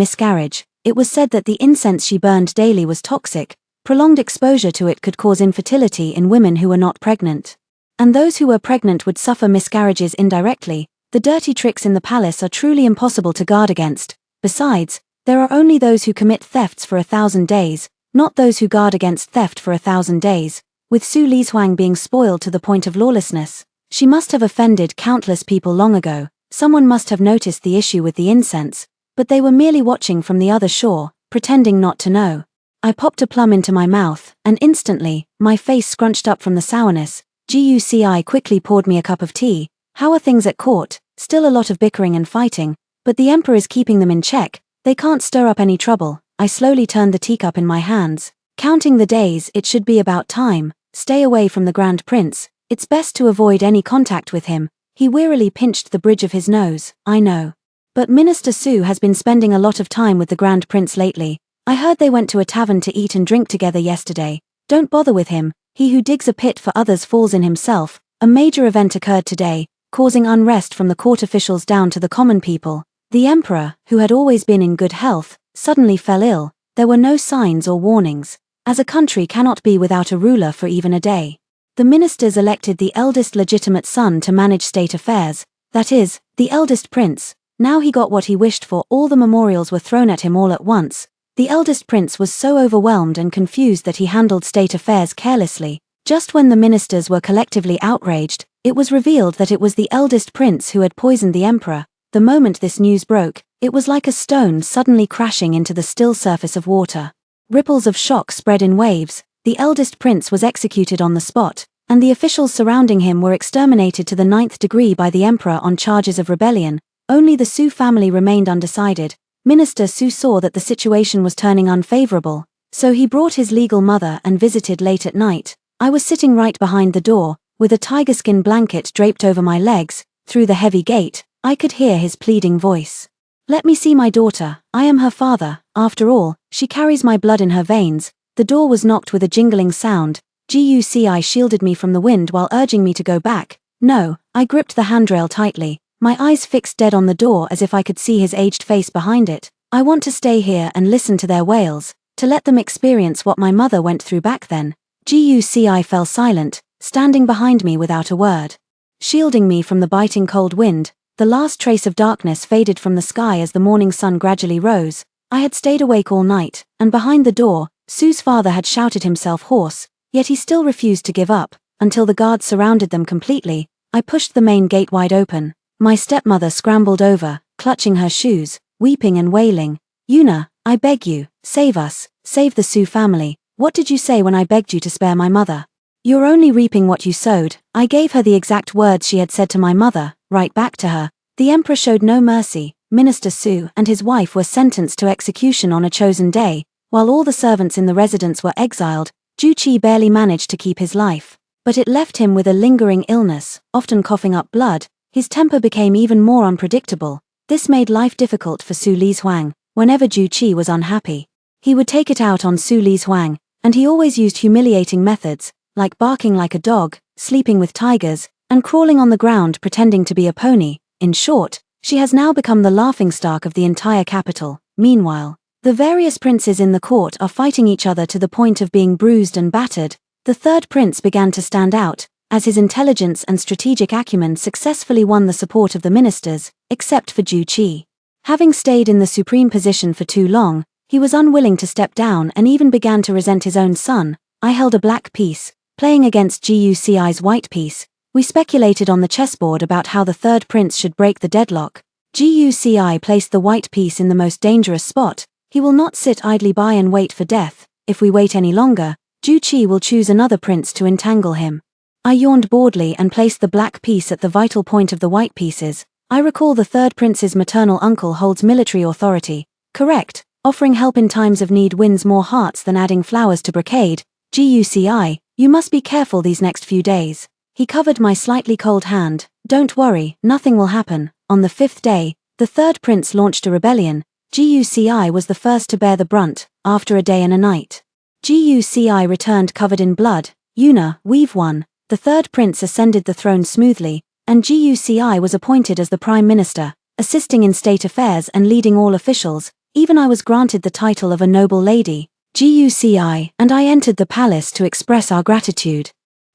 miscarriage. It was said that the incense she burned daily was toxic. Prolonged exposure to it could cause infertility in women who were not pregnant. And those who were pregnant would suffer miscarriages indirectly. The dirty tricks in the palace are truly impossible to guard against. Besides, there are only those who commit thefts for 1,000 days, not those who guard against theft for 1,000 days. With Su Lizhuang being spoiled to the point of lawlessness, she must have offended countless people long ago. Someone must have noticed the issue with the incense, but they were merely watching from the other shore, pretending not to know. I popped a plum into my mouth, and instantly, my face scrunched up from the sourness. Guci quickly poured me a cup of tea. "How are things at court?" "Still a lot of bickering and fighting, but the emperor is keeping them in check. They can't stir up any trouble." I slowly turned the teacup in my hands. Counting the days, it should be about time. Stay away from the Grand Prince. It's best to avoid any contact with him. He wearily pinched the bridge of his nose. I know. But Minister Su has been spending a lot of time with the Grand Prince lately. I heard they went to a tavern to eat and drink together yesterday. Don't bother with him. He who digs a pit for others falls in himself. A major event occurred today, causing unrest from the court officials down to the common people. The emperor, who had always been in good health, suddenly fell ill. There were no signs or warnings. As a country cannot be without a ruler for even a day. The ministers elected the eldest legitimate son to manage state affairs, that is, the eldest prince. Now he got what he wished for. All the memorials were thrown at him all at once. The eldest prince was so overwhelmed and confused that he handled state affairs carelessly. Just when the ministers were collectively outraged, it was revealed that it was the eldest prince who had poisoned the emperor. The moment this news broke, it was like a stone suddenly crashing into the still surface of water. Ripples of shock spread in waves. The eldest prince was executed on the spot, and the officials surrounding him were exterminated to the 9th degree by the emperor on charges of rebellion. Only the Su family remained undecided. Minister Su saw that the situation was turning unfavorable, so he brought his legal mother and visited late at night. I was sitting right behind the door, with a tiger-skin blanket draped over my legs. Through the heavy gate, I could hear his pleading voice. Let me see my daughter. I am her father. After all, she carries my blood in her veins. The door was knocked with a jingling sound. Guci shielded me from the wind while urging me to go back. No, I gripped the handrail tightly, my eyes fixed dead on the door as if I could see his aged face behind it. I want to stay here and listen to their wails, to let them experience what my mother went through back then. Guci fell silent, standing behind me without a word. Shielding me from the biting cold wind, the last trace of darkness faded from the sky as the morning sun gradually rose. I had stayed awake all night, and behind the door, Su's father had shouted himself hoarse, yet he still refused to give up, until the guards surrounded them completely. I pushed the main gate wide open. My stepmother scrambled over, clutching her shoes, weeping and wailing. Yuna, I beg you, save us, save the Su family. What did you say when I begged you to spare my mother? You're only reaping what you sowed. I gave her the exact words she had said to my mother, right back to her. The emperor showed no mercy. Minister Su and his wife were sentenced to execution on a chosen day, while all the servants in the residence were exiled. Juqi barely managed to keep his life, but it left him with a lingering illness, often coughing up blood. His temper became even more unpredictable. This made life difficult for Su Lizuang. Whenever Juqi was unhappy, he would take it out on Su Lizuang, and he always used humiliating methods, like barking like a dog, sleeping with tigers, and crawling on the ground pretending to be a pony. In short, she has now become the laughingstock of the entire capital. Meanwhile, the various princes in the court are fighting each other to the point of being bruised and battered. The third prince began to stand out, as his intelligence and strategic acumen successfully won the support of the ministers, except for Juqi. Having stayed in the supreme position for too long, he was unwilling to step down and even began to resent his own son. I held a black piece, playing against Guci's white piece. We speculated on the chessboard about how the third prince should break the deadlock. Guci placed the white piece in the most dangerous spot. He will not sit idly by and wait for death. If we wait any longer, Juqi will choose another prince to entangle him. I yawned boredly and placed the black piece at the vital point of the white pieces. I recall the third prince's maternal uncle holds military authority. Correct, offering help in times of need wins more hearts than adding flowers to brocade. Guci, you must be careful these next few days. He covered my slightly cold hand. Don't worry, nothing will happen. On the 5th day, the third prince launched a rebellion. Guci was the first to bear the brunt, after a day and a night. Guci returned covered in blood. Yuna, we've won. The third prince ascended the throne smoothly, and Guci was appointed as the prime minister, assisting in state affairs and leading all officials. Even I was granted the title of a noble lady. Guci and I entered the palace to express our gratitude.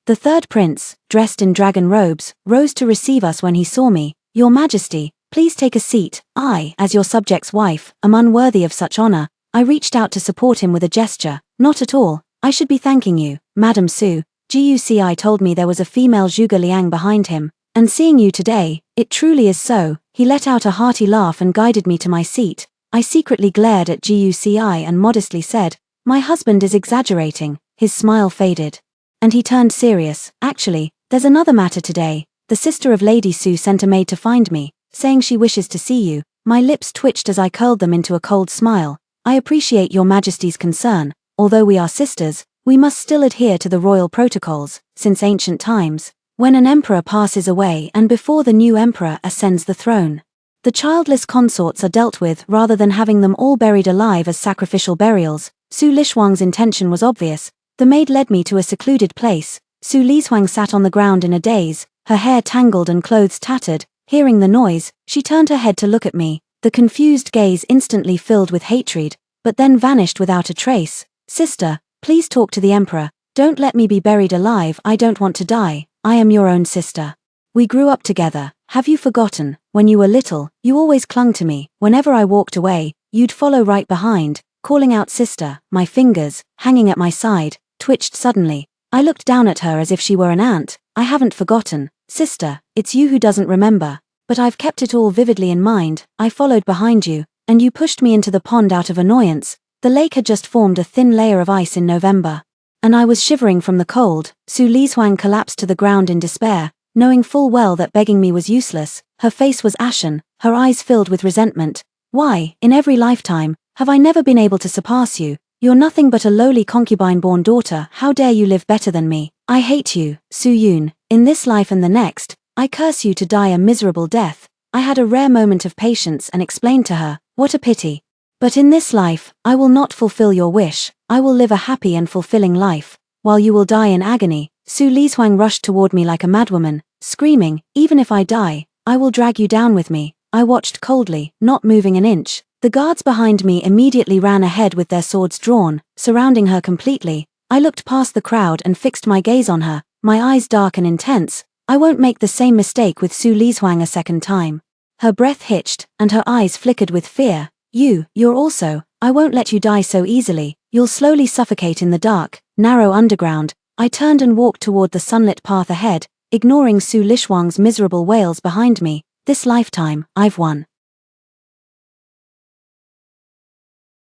The third prince, dressed in dragon robes, rose to receive us when he saw me. Your Majesty, please take a seat. I, as your subject's wife, am unworthy of such honor. I reached out to support him with a gesture. Not at all. I should be thanking you, Madam Su. Guci told me there was a female Zhuge Liang behind him, and seeing you today, it truly is so. He let out a hearty laugh and guided me to my seat. I secretly glared at Guci and modestly said, my husband is exaggerating. His smile faded, and he turned serious. Actually, there's another matter today. The sister of Lady Su sent a maid to find me, saying she wishes to see you. My lips twitched as I curled them into a cold smile. I appreciate your Majesty's concern. although we are sisters, we must still adhere to the royal protocols, since ancient times, when an emperor passes away and before the new emperor ascends the throne. The childless consorts are dealt with rather than having them all buried alive as sacrificial burials. Su Lixuang's intention was obvious. The maid led me to a secluded place. Su Lixuang sat on the ground in a daze, her hair tangled and clothes tattered. Hearing the noise, she turned her head to look at me. The confused gaze instantly filled with hatred, but then vanished without a trace. Sister, please talk to the emperor. Don't let me be buried alive. I don't want to die. I am your own sister. We grew up together. Have you forgotten? When you were little, you always clung to me. Whenever I walked away, you'd follow right behind, calling out sister. My fingers, hanging at my side, twitched suddenly. I looked down at her as if she were an ant. I haven't forgotten. Sister, it's you who doesn't remember. But I've kept it all vividly in mind. I followed behind you, and you pushed me into the pond out of annoyance. The lake had just formed a thin layer of ice in November, and I was shivering from the cold. Su Lixuang collapsed to the ground in despair, knowing full well that begging me was useless. Her face was ashen, her eyes filled with resentment. Why, in every lifetime, have I never been able to surpass you? You're nothing but a lowly concubine-born daughter. How dare you live better than me? I hate you, Su Yun. In this life and the next, I curse you to die a miserable death. I had a rare moment of patience and explained to her, what a pity. But in this life, I will not fulfill your wish. I will live a happy and fulfilling life, while you will die in agony. Su Lixuang rushed toward me like a madwoman, screaming, even if I die, I will drag you down with me. I watched coldly, not moving an inch. The guards behind me immediately ran ahead with their swords drawn, surrounding her completely. I looked past the crowd and fixed my gaze on her, my eyes dark and intense. I won't make the same mistake with Su Lixuang a second time. Her breath hitched, and her eyes flickered with fear. You're also, I won't let you die so easily. You'll slowly suffocate in the dark, narrow underground. I turned and walked toward the sunlit path ahead, ignoring Su Lixuang's miserable wails behind me. This lifetime, I've won.